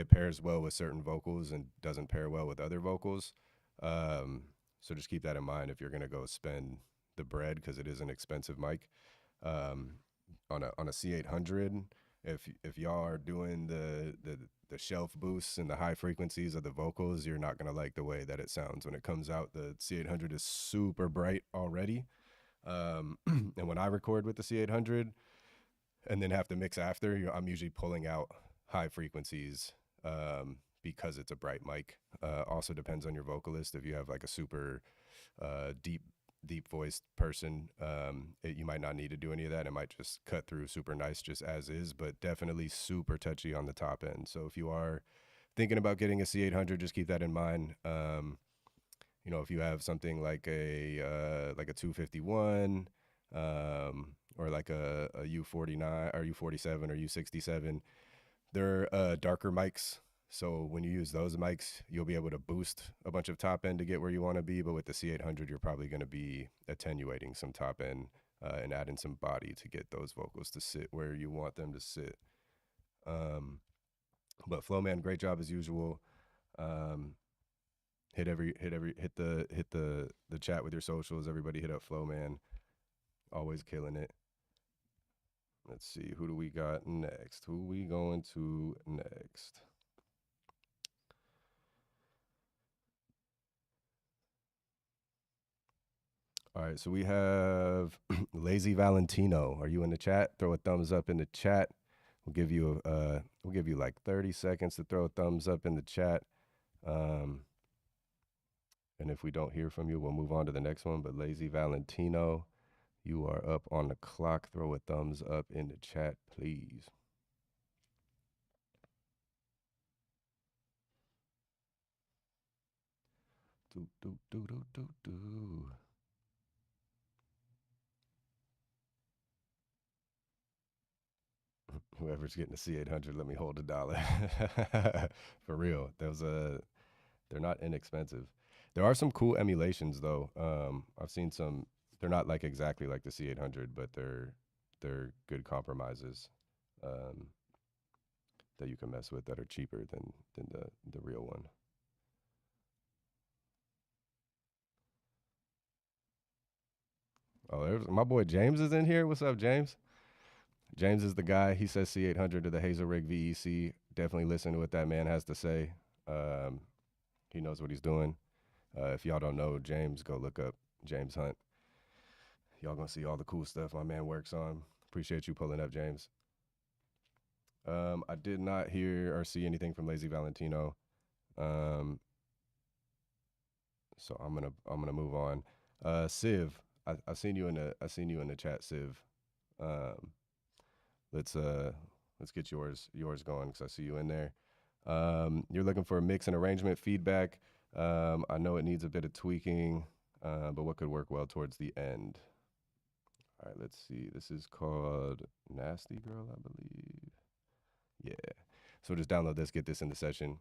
pairs well with certain vocals and doesn't pair well with other vocals. So just keep that in mind if you're gonna go spend the bread, because it is an expensive mic. On a C800, if y'all are doing the shelf boosts and the high frequencies of the vocals, you're not gonna like the way that it sounds when it comes out. The C800 is super bright already, and when I record with the C800 and then have to mix after, I'm usually pulling out high frequencies because it's a bright mic. Also depends on your vocalist. If you have like a super deep voiced person, you might not need to do any of that. It might just cut through super nice just as is, but definitely super touchy on the top end. So if you are thinking about getting a C800, just keep that in mind. You know, if you have something like a 251 or like a U49 or U47 or U67, they're darker mics. So when you use those mics, you'll be able to boost a bunch of top end to get where you want to be. But with the C800, you're probably going to be attenuating some top end and adding some body to get those vocals to sit where you want them to sit. But Flowman, great job as usual. Hit the chat with your socials. Everybody hit up Flowman. Always killing it. Let's see, who do we got next? Who we going to next? All right, so we have Lazy Valentino. Are you in the chat? Throw a thumbs up in the chat. We'll give you like 30 seconds to throw a thumbs up in the chat. And if we don't hear from you, we'll move on to the next one. But Lazy Valentino, you are up on the clock. Throw a thumbs up in the chat, please. Do. Whoever's getting a C800, let me hold $1. For real. They're not inexpensive. There are some cool emulations though. I've seen some. They're not like exactly like the C800, but they're good compromises that you can mess with that are cheaper than the real one. Oh, there's my boy James is in here. What's up, James? James is the guy. He says C800 to the Hazel Rig VEC. Definitely listen to what that man has to say. He knows what he's doing. If y'all don't know James, go look up James Hunt. Y'all gonna see all the cool stuff my man works on. Appreciate you pulling up, James. I did not hear or see anything from Lazy Valentino. So I'm gonna move on. Civ, I seen you in the chat, Civ. Let's get yours going because I see you in there. You're looking for a mix and arrangement feedback. I know it needs a bit of tweaking, but what could work well towards the end? All right, let's see. This is called Nasty Girl, I believe. Yeah. So just download this, get this in the session.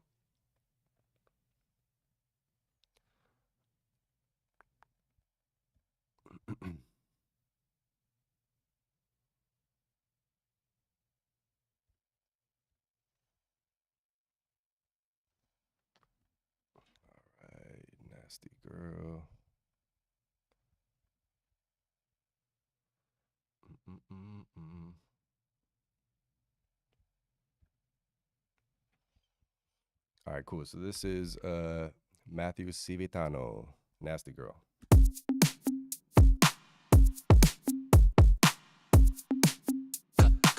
Nasty Girl. All right, cool. So this is Matthew Citano, Nasty Girl.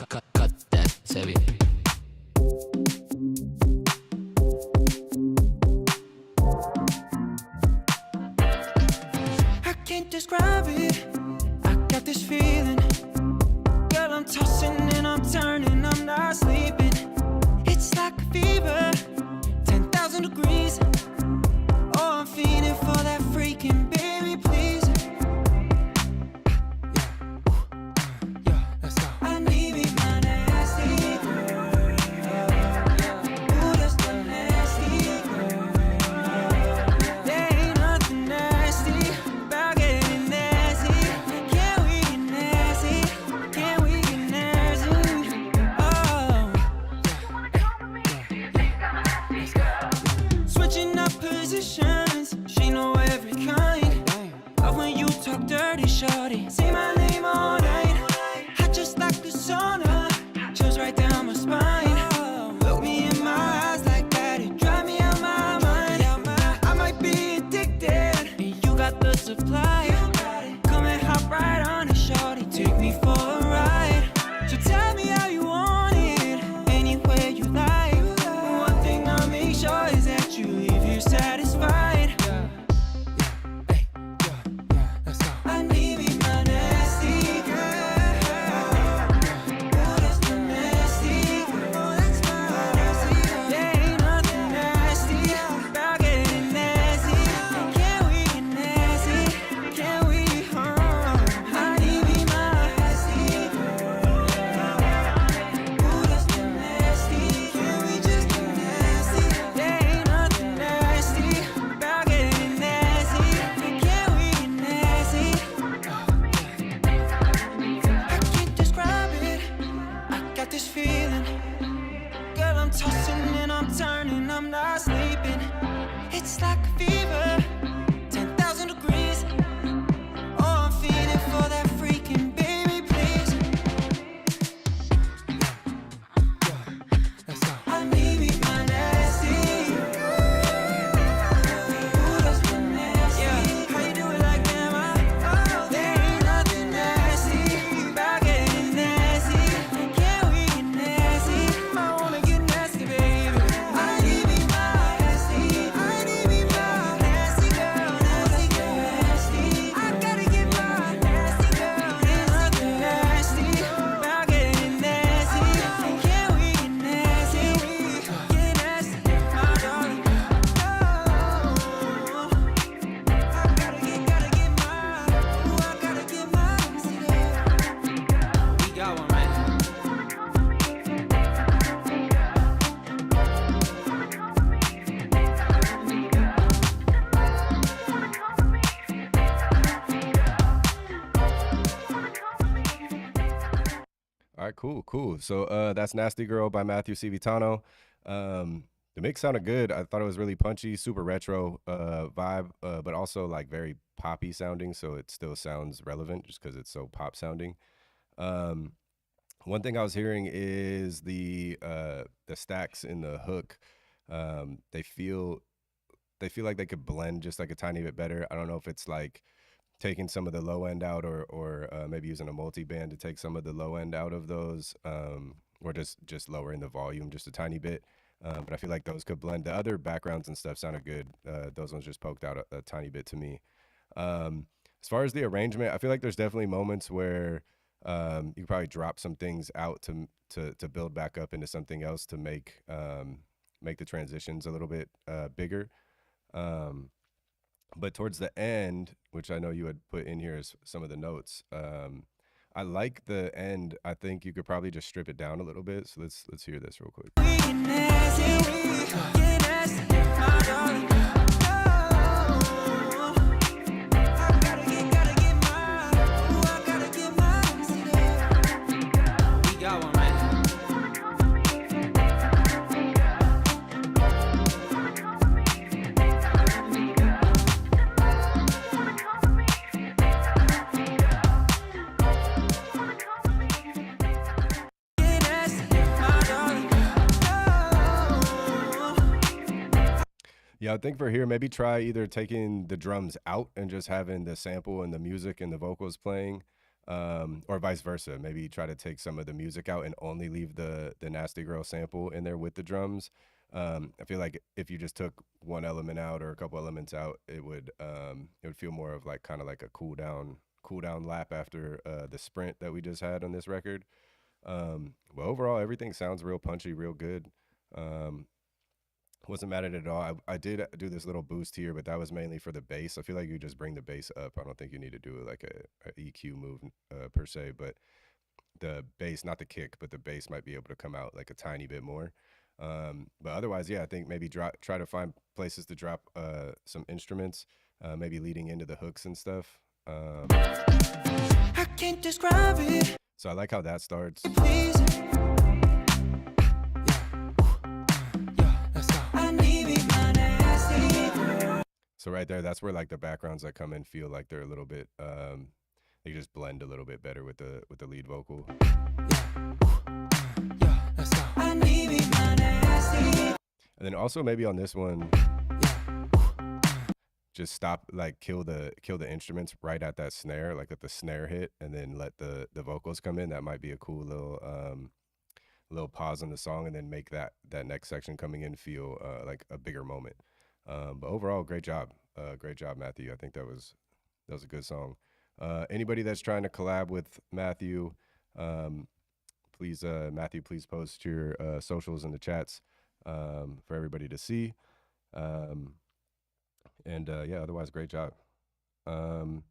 Cut that, Sevi. Describe it. I got this feeling. Girl, I'm tossing and I'm turning. I'm not sleeping. It's like a fever, 10,000 degrees. Oh, I'm feeling for that freaking baby, please. Yeah, let's go. I need me my nasty girl. Ooh, that's the nasty girl. There ain't nothing nasty about getting nasty. Can we get nasty? Can we get nasty? Oh, switching up positions. She know every kind of when you talk dirty, shorty. Say my name all night. I just like the sauna. Chills right down my spine. Look me in my eyes like that. It drive me out my mind. I might be addicted, and you got the supply. Come and hop right on it, shorty. Take me for a ride. So tell me how you want it, anywhere you like. One thing I make sure cool. So that's Nasty Girl by Matthew Citano. The mix sounded good. I thought it was really punchy, super retro vibe, but also like very poppy sounding. So it still sounds relevant just because it's so pop sounding. One thing I was hearing is the stacks in the hook. They feel like they could blend just like a tiny bit better. I don't know if it's like taking some of the low end out or maybe using a multi-band to take some of the low end out of those, or just lowering the volume just a tiny bit. But I feel like those could blend. The other backgrounds and stuff sounded good. Those ones just poked out a tiny bit to me. As far as the arrangement, I feel like there's definitely moments where you could probably drop some things out to build back up into something else to make the transitions a little bit bigger. But towards the end, which I know you had put in here as some of the notes, I like the end. I think you could probably just strip it down a little bit. So let's hear this real quick. Yeah, I think for here, maybe try either taking the drums out and just having the sample and the music and the vocals playing, or vice versa. Maybe try to take some of the music out and only leave the Nasty Girl sample in there with the drums. I feel like if you just took one element out or a couple elements out, it would feel more of like kind of like a cool down lap after the sprint that we just had on this record. But overall, everything sounds real punchy, real good. Wasn't mad at it at all. I did do this little boost here, but that was mainly for the bass. I feel like you just bring the bass up. I don't think you need to do like a EQ move per se, but the bass, not the kick, but the bass might be able to come out like a tiny bit more. But otherwise, yeah, I think maybe try to find places to drop some instruments, maybe leading into the hooks and stuff. I can't describe it. So I like how that starts. Please. So right there, that's where like the backgrounds that come in feel like they're a little bit, they just blend a little bit better with the lead vocal. And then also maybe on this one, just stop, like kill the instruments right at that snare, like let the snare hit, and then let the vocals come in. That might be a cool little pause in the song, and then make that next section coming in feel like a bigger moment. But overall, great job, Matthew. I think that was a good song. Anybody that's trying to collab with Matthew, please, Matthew, please post your socials in the chats for everybody to see. Yeah, otherwise, great job. All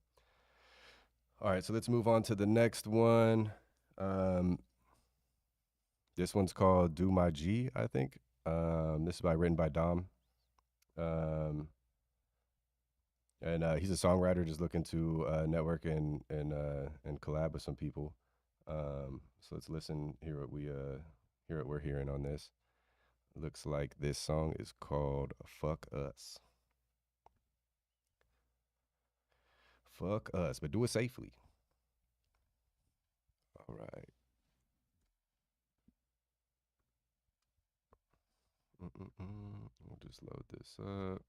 right, so let's move on to the next one. This one's called "Do My G," I think. This is written by Dom. And he's a songwriter just looking to network and collab with some people. So let's listen, hear what we're hearing on this. Looks like this song is called "Fuck Us." Fuck us, but do it safely. All right. We'll just load this up.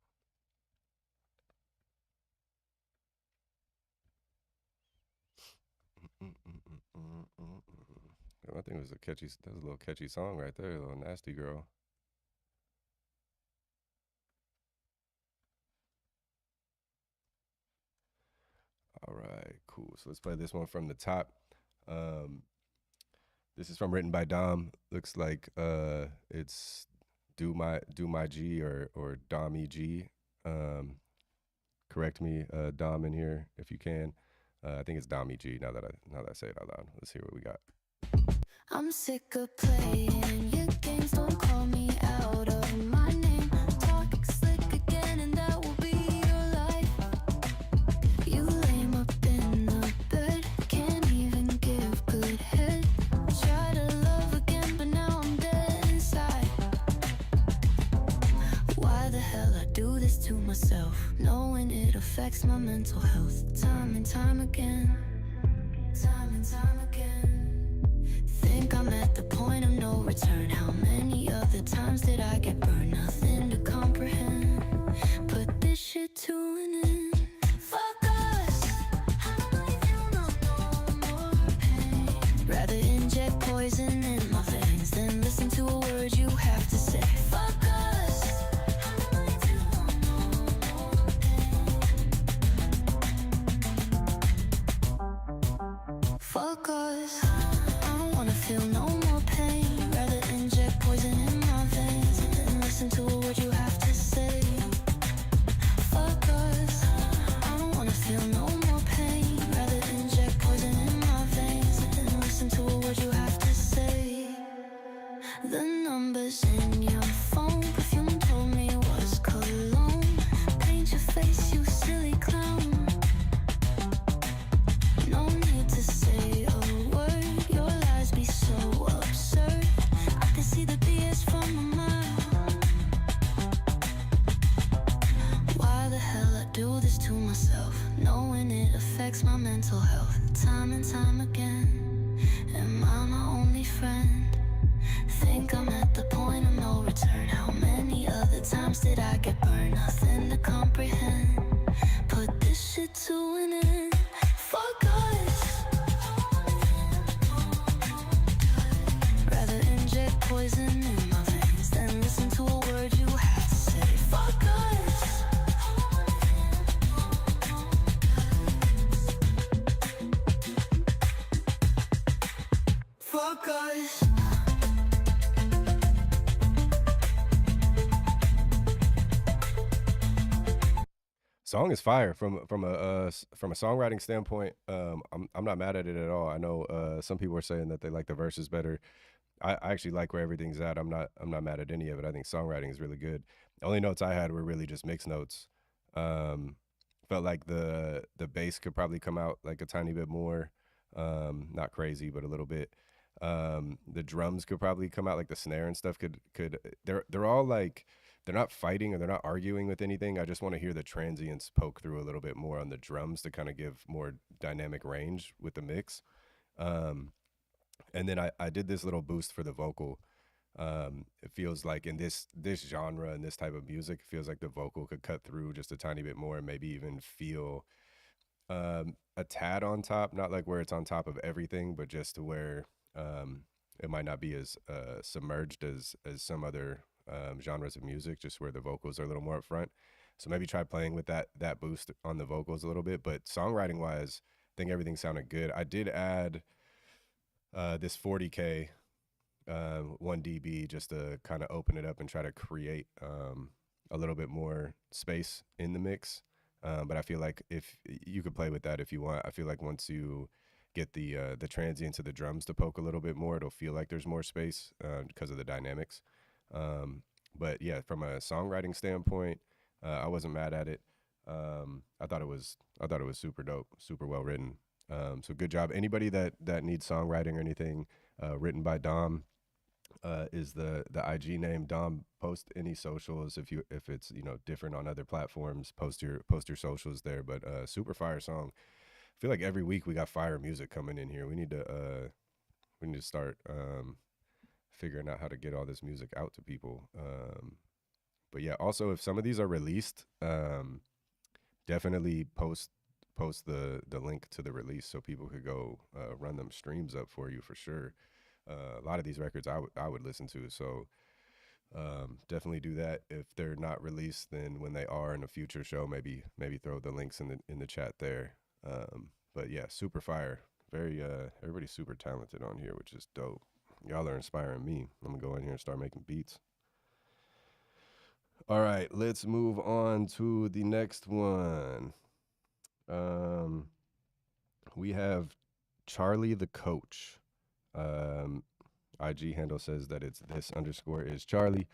I think it was that was a little catchy song right there, a little Nasty Girl. All right, cool. So let's play this one from the top. This is written by Dom. Looks like it's Do My G or Dom EG. Correct me, Dom, in here if you can. I think it's Dom EG. Now that I say it out loud, let's hear what we got. I'm sick of playing your games. Don't call me out of my name. Talk slick again, and that will be your life. You lame up in the bed, can't even give good head. Try affects my mental health. Time and time again. Time and time again. Think I'm at the point of no return. How many other times did I get burned? Nothing to comprehend. Put this shit to an end. Fuck us. I don't really feel no more pain. Rather inject poison in my veins than listen to a word you have to say. Fuck us. I don't really feel no more pain. Fuck us. I don't wanna feel no more pain. Rather inject poison in my veins than listen to a word you have to say. Fuck us. I don't wanna feel no more pain. Rather inject poison in my veins than listen to a word you have to say. The numbers in your phone, perfume told me was cologne. Paint your face, you silly clown. No need to say a word. Your lies be so absurd. I can see the BS from a mile. Why the hell I do this to myself, knowing it affects my mental health? Time and time again. Am I my only friend? Think I'm at the point of no return. How many other times did I get burned? Nothing to comprehend. Put this shit to an end. Fuck us. Rather inject poison in my veins than listen to a word you have to say. Fuck us. Fuck us. Song is fire from a songwriting standpoint. I'm not mad at it at all. I know some people are saying that they like the verses better. I actually like where everything's at. I'm not mad at any of it. I think songwriting is really good. The only notes I had were really just mixed notes. Felt like the bass could probably come out like a tiny bit more. Not crazy, but a little bit. The drums could probably come out, like the snare and stuff could they're all like, they're not fighting or they're not arguing with anything. I just want to hear the transients poke through a little bit more on the drums to kind of give more dynamic range with the mix. And then I did this little boost for the vocal. It feels like in this genre and this type of music, it feels like the vocal could cut through just a tiny bit more and maybe even feel a tad on top, not like where it's on top of everything, but just to where it might not be as submerged as some other genres of music, just where the vocals are a little more up front. So maybe try playing with that boost on the vocals a little bit. But songwriting wise, I think everything sounded good. I did add this 40K 1 dB just to kind of open it up and try to create a little bit more space in the mix. But I feel like if you could play with that if you want. I feel like once you get the transients of the drums to poke a little bit more, it'll feel like there's more space because of the dynamics. But yeah, from a songwriting standpoint, I wasn't mad at it. I thought it was super dope, super well written. So good job. Anybody that needs songwriting or anything written by Dom, is the IG name. Dom, post any socials if it's different on other platforms. Post your socials there. But super fire song. I feel like every week we got fire music coming in here. We need to start figuring out how to get all this music out to people. But yeah, also if some of these are released, definitely post the link to the release so people could go run them streams up for you for sure. A lot of these records I would listen to, so definitely do that. If they're not released, then when they are in a future show, maybe throw the links in the chat there. But yeah, super fire. Very everybody's super talented on here, which is dope. Y'all are inspiring me. I'm gonna go in here and start making beats. All right, let's move on to the next one. We have Charlie the Coach. IG handle says that it's this_is Charlie.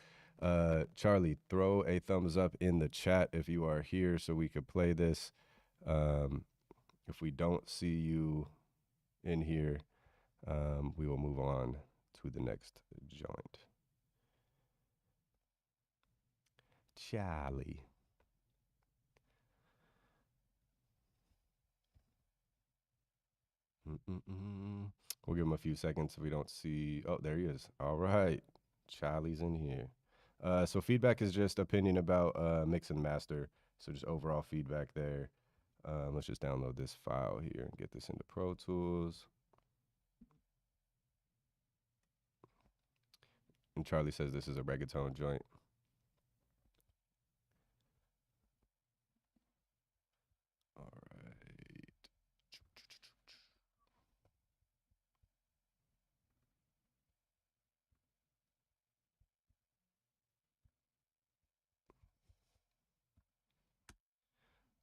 Charlie, throw a thumbs up in the chat if you are here so we could play this. If we don't see you in here, we will move on to the next joint. Charlie. We'll give him a few seconds if we don't see. Oh, there he is. All right. Charlie's in here. So feedback is just opinion about mix and master. So just overall feedback there. Let's just download this file here and get this into Pro Tools. And Charlie says this is a reggaeton joint. All right.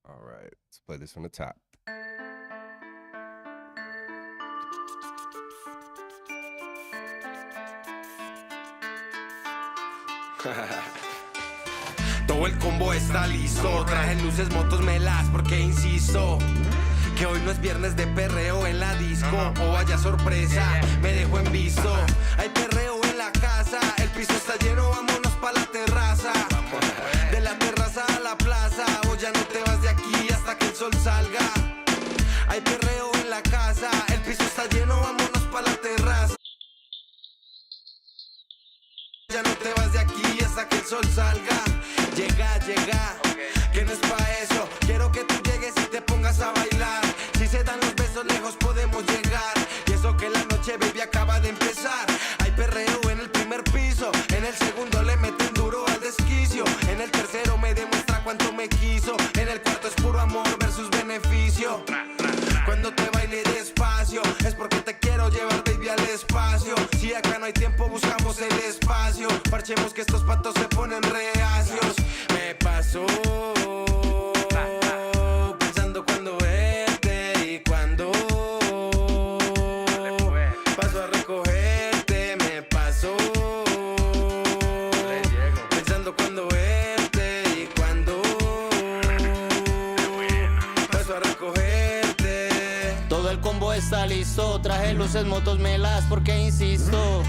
All right. Let's play this from the top. Todo el combo está listo. Traje luces, motos, melas, porque insisto que hoy no es viernes de perreo en la disco. O vaya sorpresa, me dejo en visto. Hay perreo en la casa, el piso está lleno, vámonos pa' la terraza. De la terraza a la plaza, o ya no te vas de aquí hasta que el sol salga. Hay perreo en la casa, el piso está lleno, vámonos pa' la terraza. Ya no te vas de aquí hasta que el sol salga. Llega, que no es pa' eso. Quiero que tú llegues y te pongas a bailar. Si se dan los besos lejos podemos llegar. Y eso que la noche, baby, acaba de empezar. Hay perreo en el primer piso. En el segundo le meten duro al desquicio. En el tercero me demuestra cuánto me quiso. En el cuarto es puro amor versus beneficio. Cuando te baile despacio es porque te quiero llevar, baby, al espacio. Si acá no hay tiempo buscamos el espacio. Parchemos que estos patos se ponen reacios. Me pasó pensando cuando verte y cuando paso a recogerte. Me pasó pensando cuando verte y cuando paso a recogerte. Todo el combo está listo. Traje luces, motos, melas, porque insisto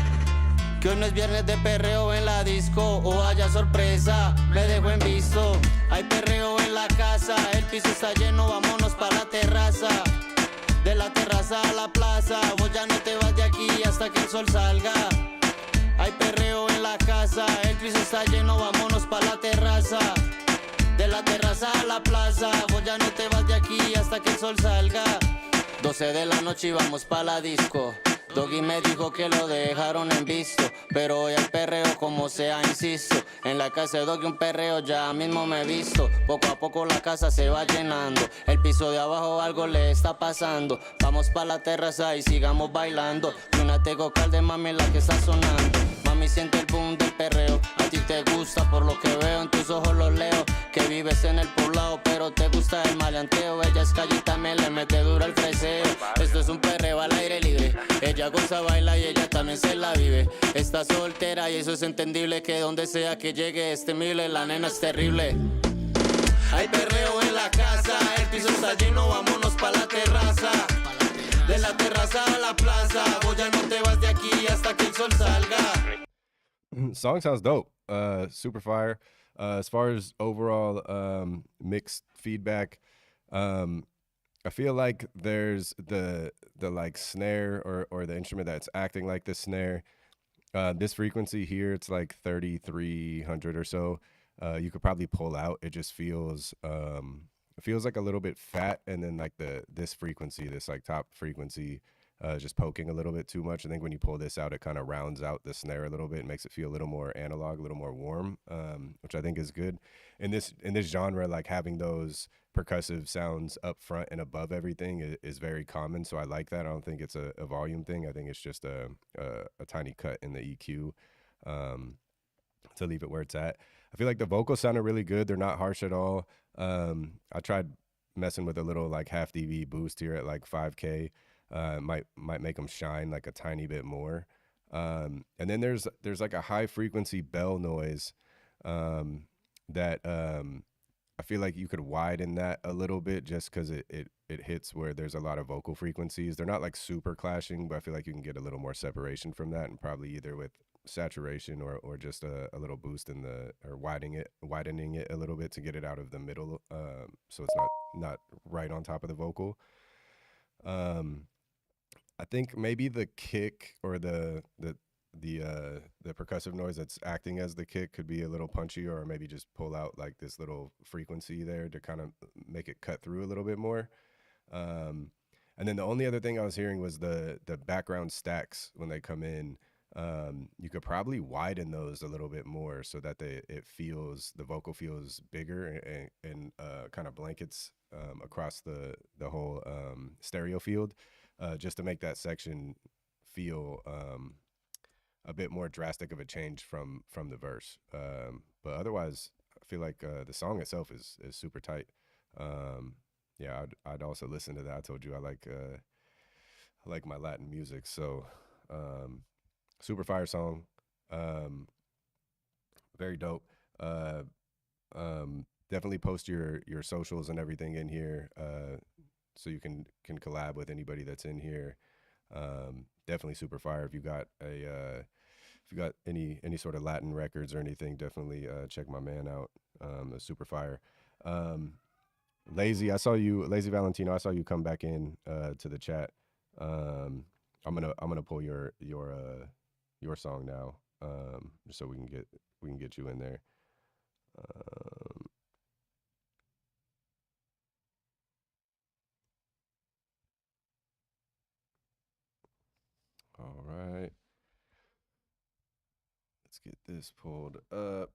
que hoy no es viernes de perreo en la disco. O haya sorpresa, me dejo en visto. Hay perreo en la casa, el piso está lleno, vámonos pa' la terraza. De la terraza a la plaza, vos ya no te vas de aquí hasta que el sol salga. Hay perreo en la casa, el piso está lleno, vámonos pa' la terraza. De la terraza a la plaza, vos ya no te vas de aquí hasta que el sol salga. 12 de la noche y vamos pa' la disco. Doggy me dijo que lo dejaron en visto, pero hoy hay perreo como sea, insisto. En la casa de Doggy un perreo, ya mismo me he visto. Poco a poco la casa se va llenando. El piso de abajo algo le está pasando. Vamos pa' la terraza y sigamos bailando. Y una tego calde, mami, la que está sonando. Mami, siente el boom del perreo. A ti te gusta por lo que veo, en tus ojos lo leo. Que vives en el poblado, pero te gusta el maleanteo. Ella es calle y también le mete duro el freseo. Esto es un perreo al aire libre. Ella goza, baila y ella también se la vive. Está soltera y eso es entendible. Que donde sea que llegue es temible, la nena es terrible. Hay perreo en la casa, el piso está lleno, vámonos pa' la terraza. De la terraza a la plaza, vos ya no te vas de aquí hasta que el sol salga. Song sounds dope. Super fire. As far as overall mixed feedback, I feel like there's the like snare or the instrument that's acting like the snare. This frequency here, it's like 3,300 or so. You could probably pull out. It just feels like a little bit fat, and then like this frequency, this like top frequency, just poking a little bit too much. I think when you pull this out, it kind of rounds out the snare a little bit and makes it feel a little more analog, a little more warm, which I think is good. In this genre, like having those percussive sounds up front and above everything is very common. So I like that. I don't think it's a volume thing. I think it's just a tiny cut in the EQ to leave it where it's at. I feel like the vocals sounded really good. They're not harsh at all. I tried messing with a little like half dB boost here at like 5K. Might make them shine like a tiny bit more. And then there's like a high frequency bell noise that I feel like you could widen that a little bit just because it hits where there's a lot of vocal frequencies. They're not like super clashing, but I feel like you can get a little more separation from that, and probably either with saturation or just a little boost in or widening it a little bit to get it out of the middle, so it's not right on top of the vocal. I think maybe the kick or the percussive noise that's acting as the kick could be a little punchy, or maybe just pull out like this little frequency there to kind of make it cut through a little bit more. And then the only other thing I was hearing was the background stacks when they come in. You could probably widen those a little bit more so that the vocal feels bigger and kind of blankets across the whole stereo field, just to make that section feel a bit more drastic of a change from the verse. But otherwise, I feel like the song itself is super tight. Yeah, I'd also listen to that. I told you I like my Latin music, so super fire song, very dope. Definitely post your socials and everything in here, so you can collab with anybody that's in here. Definitely super fire. If you got any sort of Latin records or anything, definitely check my man out. Super fire. Lazy Valentino, I saw you come back in to the chat. I'm gonna pull your song now, just so we can get you in there. All right, let's get this pulled up.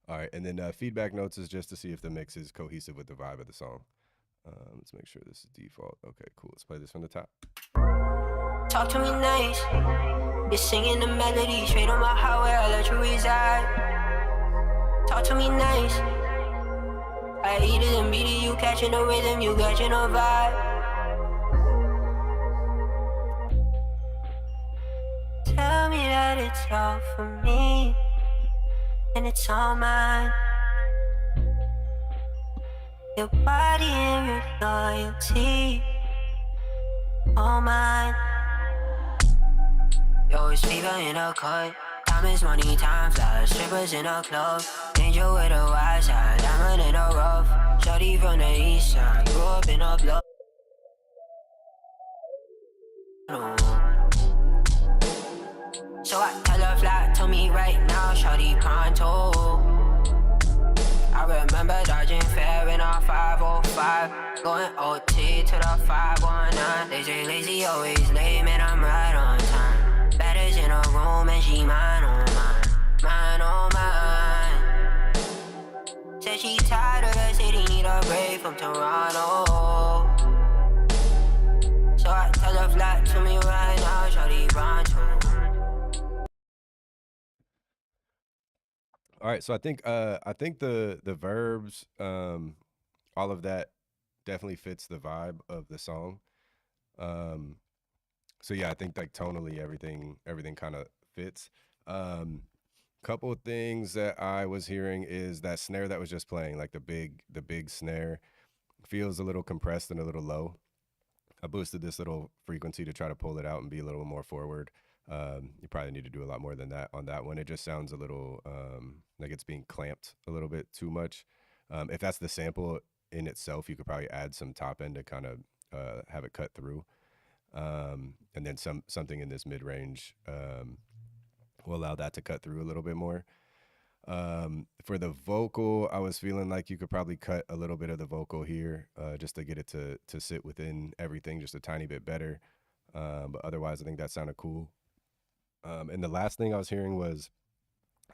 All right, and then feedback notes is just to see if the mix is cohesive with the vibe of the song. Let's make sure this is default. Okay, cool. Let's play this from the top. Talk to me nice. You're singing the melody straight on my highway. I let you reside. Talk to me nice. I eat it and beat it. You catching the rhythm. You catching the vibe. Tell me that it's all for me, and it's all mine. Your body and your loyalty, all mine. Yo, it's fever in a cut. Diamonds, money, time flies. Strippers in a club. Angel with a wide side. Diamond in a rough. Shorty from the east side. Grew up in a block. So I tell her flat to me right now, shorty pronto. I remember dodging fair in our 505, going OT to the 519. They say lazy, always late, man, I'm right on time. Baddest in a room and she mine on mine, mine on mine. Said she tired of the city, need a break from Toronto. So I tell her flat to me right now, shorty pronto. All right, so I think the verbs, all of that definitely fits the vibe of the song. So yeah, I think like tonally everything kind of fits. Couple of things that I was hearing is that snare that was just playing, like the big snare, feels a little compressed and a little low. I boosted this little frequency to try to pull it out and be a little more forward. You probably need to do a lot more than that on that one. It just sounds a little like it's being clamped a little bit too much. If that's the sample in itself, you could probably add some top end to kind of have it cut through. And then something in this mid-range will allow that to cut through a little bit more. For the vocal, I was feeling like you could probably cut a little bit of the vocal here just to get it to sit within everything just a tiny bit better. But otherwise, I think that sounded cool. And the last thing I was hearing was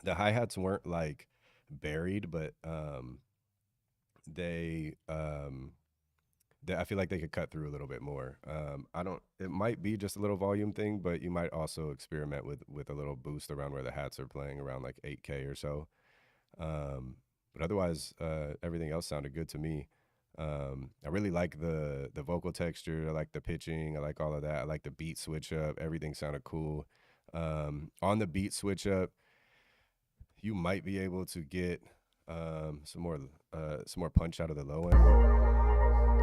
the hi-hats weren't like buried, but I feel like they could cut through a little bit more. It might be just a little volume thing, but you might also experiment with a little boost around where the hats are playing around like 8K or so. But otherwise, everything else sounded good to me. I really like the vocal texture. I like the pitching. I like all of that. I like the beat switch up. Everything sounded cool. On the beat switch up, you might be able to get some more punch out of the low end.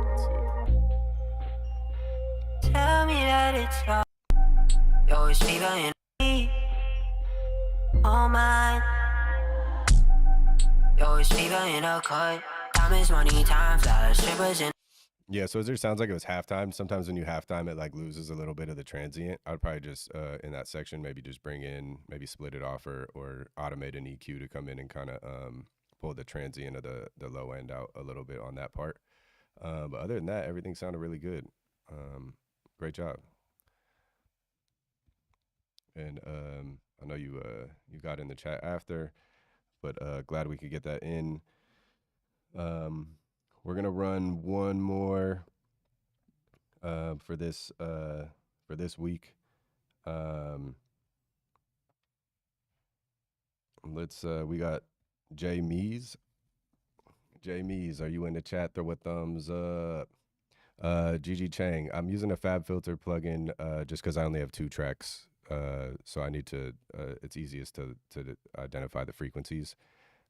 Let's see. Tell me that it's all. Yo, it's fever in me. Oh my. Yo, it's fever in a cut. Diamonds, money, time, flash, strippers in. Yeah, so it sounds like it was halftime. Sometimes when you halftime, it like loses a little bit of the transient. I'd probably just in that section maybe just bring in, maybe split it off or automate an EQ to come in and kind of pull the transient of the low end out a little bit on that part. But other than that, everything sounded really good. Great job. And I know you got in the chat after, but glad we could get that in. We're gonna run one more for this week. We got Jay Mees. Jay Mees, are you in the chat? Throw a thumbs up. Gigi Chang, I'm using a FabFilter plugin just because I only have 2 tracks, so I need to. It's easiest to identify the frequencies.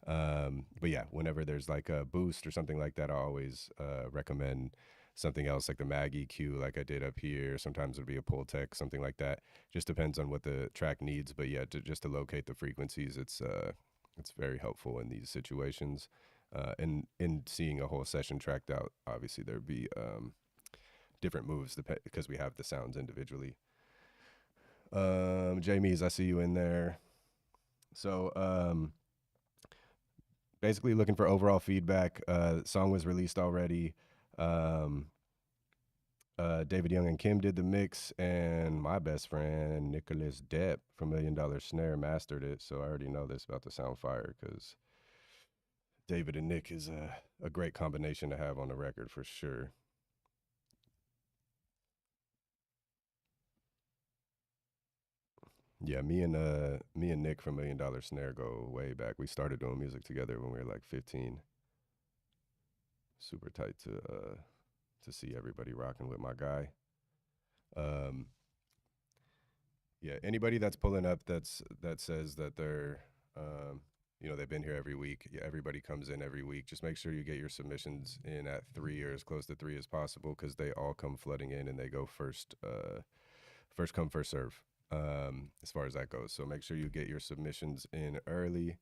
But yeah, whenever there's like a boost or something like that, I always recommend something else like the Mag EQ, like I did up here. Sometimes it'll be a Pultec, something like that. Just depends on what the track needs. But yeah, just to locate the frequencies, it's very helpful in these situations. And in seeing a whole session tracked out, obviously there'd be different moves because we have the sounds individually. Jamie's, I see you in there. So basically looking for overall feedback. The song was released already. David Young and Kim did the mix, and my best friend Nicholas Depp from $1 Million Snare mastered it. So I already know this about to sound fire because David and Nick is a great combination to have on the record for sure. Yeah, me and Nick from $1 Million Snare go way back. We started doing music together when we were like 15. Super tight to see everybody rocking with my guy. Yeah, anybody that's pulling up that says that they're they've been here every week. Yeah, everybody comes in every week. Just make sure you get your submissions in at 3 or as close to 3 as possible because they all come flooding in and they go first come, first serve. As far as that goes. So make sure you get your submissions in early.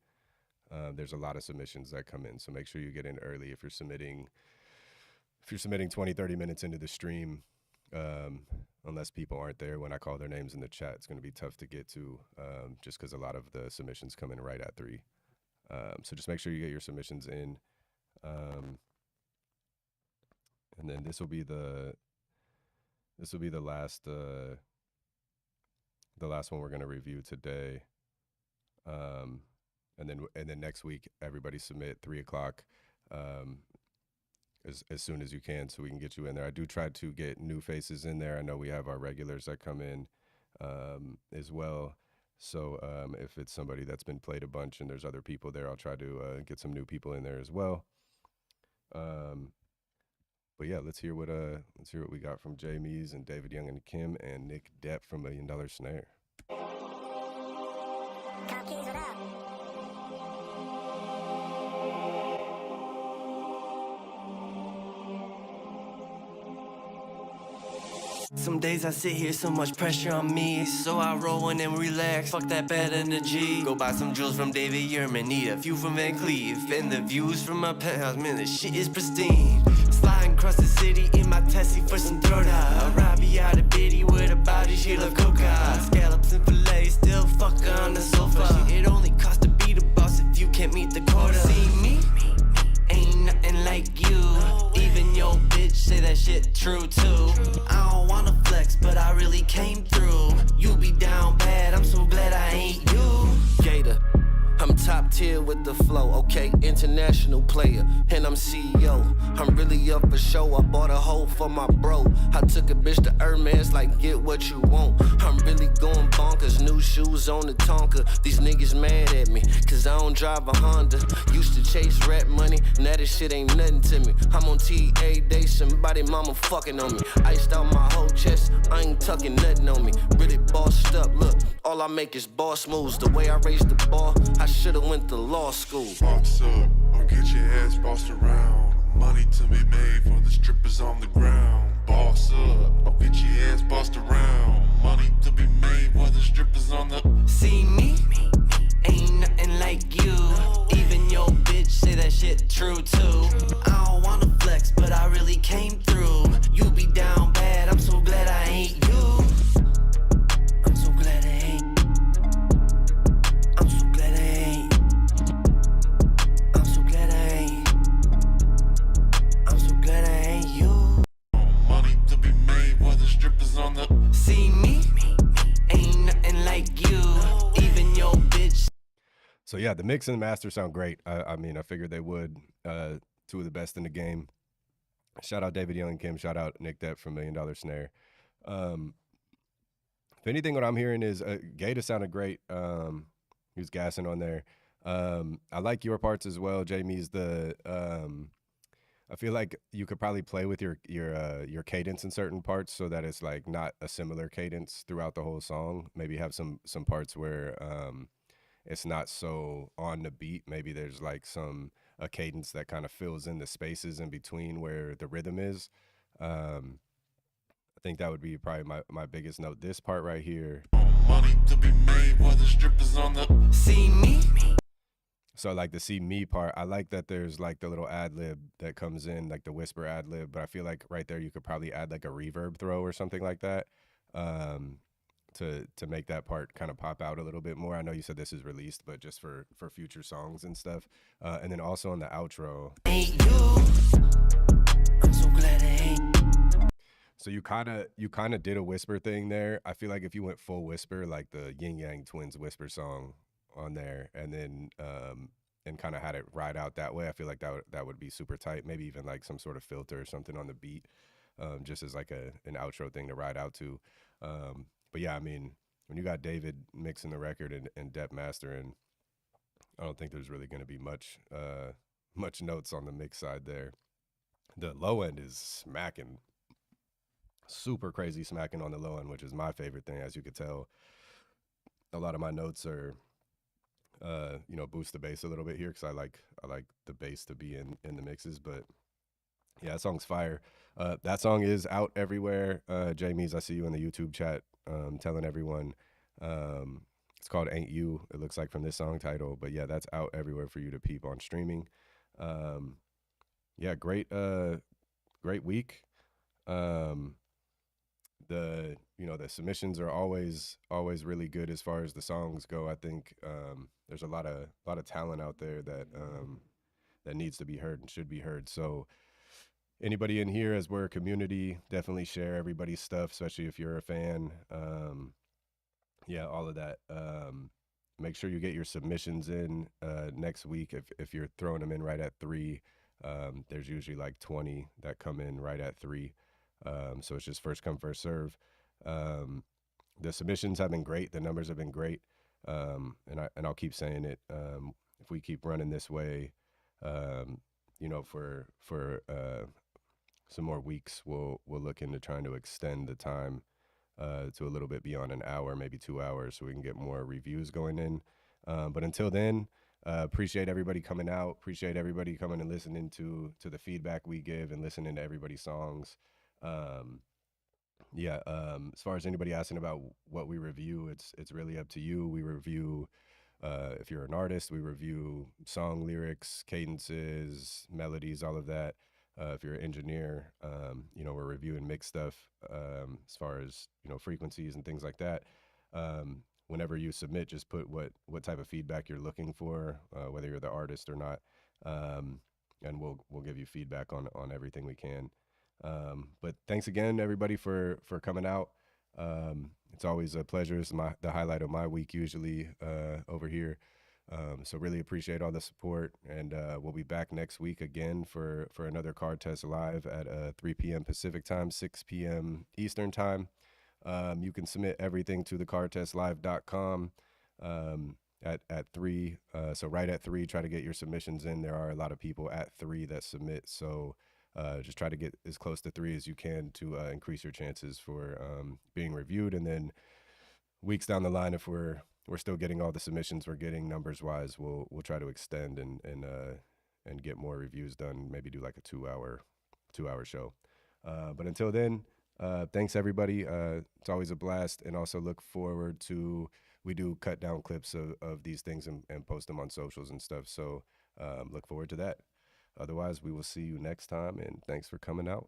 There's a lot of submissions that come in, so make sure you get in early if you're submitting 20, 30 minutes into the stream, unless people aren't there when I call their names in the chat. It's going to be tough to get to just because a lot of the submissions come in right at 3. So just make sure you get your submissions in. And then this will be the last one we're going to review today. And then next week, everybody submit 3 o'clock as soon as you can so we can get you in there. I do try to get new faces in there. I know we have our regulars that come in as well. So if it's somebody that's been played a bunch and there's other people there, I'll try to get some new people in there as well. But yeah, let's hear what we got from Jay Mees and David Young and Kim and Nick Depp from $1 Million Snare. Some days I sit here, so much pressure on me, so I roll in and relax, fuck that bad energy. Go buy some jewels from David Yurman, need a few from Van Cleef, and the views from my penthouse, man, this shit is pristine. Sliding across the city in my Tessie for some throwdown. Robbie out of Biddy with a body, she love coca. Scallops and fillets, still fuck her on the sofa. It only costs to be the boss if you can't meet the quota. See me? Ain't nothing like you. Even your bitch say that shit true too. I don't wanna flex, but I really came through. You be down bad, I'm so glad I ain't you. Gator, I'm top tier with the flow, okay? International player, and I'm CEO. I'm really up for show, I bought a hoe for my bro. I took a bitch to Hermes, like get what you want. I'm really going bonkers, new shoes on the Tonka. These niggas mad at me, cause I don't drive a Honda. Used to chase rap money, now this shit ain't nothing to me. I'm on TA day, somebody mama fucking on me. Iced out my whole chest, I ain't tucking nothing on me. Really bossed up, look, all I make is boss moves. The way I raised the bar, I should've went to law school. Box up, or get your ass bossed around. Money to be made for the strippers on the ground. Boss up, or get your So yeah, the mix and the master sound great. I mean, I figured they would. Two of the best in the game. Shout out David Young and Kim. Shout out Nick Depp from $1 Million Snare. If anything, what I'm hearing is Gator sounded great. He was gassing on there. I like your parts as well, Jamie's. I feel like you could probably play with your cadence in certain parts so that it's like not a similar cadence throughout the whole song. Maybe have some parts where it's not so on the beat. Maybe there's like a cadence that kind of fills in the spaces in between where the rhythm is. I think that would be probably my biggest note. This part right here. Money to be made while the strippers on the See me? So like the see me part, I like that there's like the little ad lib that comes in, like the whisper ad lib, but I feel like right there you could probably add like a reverb throw or something like that to make that part kind of pop out a little bit more. I know you said this is released, but just for future songs and stuff. And then also on the outro. Ain't you? I'm so glad it ain't. So you kind of did a whisper thing there. I feel like if you went full whisper, like the Yin Yang Twins whisper song on there, and then and kind of had it ride out that way, I feel like that would be super tight. Maybe even like some sort of filter or something on the beat, just as like an outro thing to ride out to. But yeah, I mean, when you got David mixing the record and Depp mastering, I don't think there's really going to be much notes on the mix side there. The low end is smacking. Super crazy smacking on the low end, which is my favorite thing. As you could tell, a lot of my notes are, boost the bass a little bit here because I like the bass to be in the mixes. But yeah, that song's fire. That song is out everywhere. Jamie's, I see you in the YouTube chat telling everyone. It's called Ain't You, it looks like, from this song title. But yeah, that's out everywhere for you to peep on streaming. Yeah, great week. The submissions are always really good as far as the songs go. I think there's a lot of talent out there that needs to be heard and should be heard. So anybody in here, as we're a community, definitely share everybody's stuff, especially if you're a fan. Yeah, all of that. Make sure you get your submissions in next week. If you're throwing them in right at 3, there's usually like 20 that come in right at 3. So it's just first come, first serve. The submissions have been great. The numbers have been great. And I'll keep saying it. If we keep running this way, for some more weeks, we'll look into trying to extend the time to a little bit beyond an hour, maybe 2 hours, so we can get more reviews going in. But until then, appreciate everybody coming out. Appreciate everybody coming and listening to the feedback we give and listening to everybody's songs. As far as anybody asking about what we review, it's really up to you. We review, if you're an artist, we review song lyrics, cadences, melodies, all of that. If you're an engineer, we're reviewing mix stuff, as far as, frequencies and things like that. Whenever you submit, just put what type of feedback you're looking for, whether you're the artist or not. And we'll give you feedback on everything we can. But thanks again, everybody, for coming out. It's always a pleasure. It's the highlight of my week usually over here. So really appreciate all the support, and we'll be back next week again for another Card Test Live at 3 p.m. Pacific time, 6 p.m. Eastern time. You can submit everything to thecardtestlive.com at 3. So right at 3, try to get your submissions in. There are a lot of people at 3 that submit, so just try to get as close to 3 as you can to increase your chances for being reviewed. And then weeks down the line, if we're still getting all the submissions we're getting numbers wise, we'll try to extend and get more reviews done. Maybe do like a 2-hour show. But until then, thanks everybody. It's always a blast, and also look forward to, we do cut down clips of these things and post them on socials and stuff. So look forward to that. Otherwise, we will see you next time, and thanks for coming out.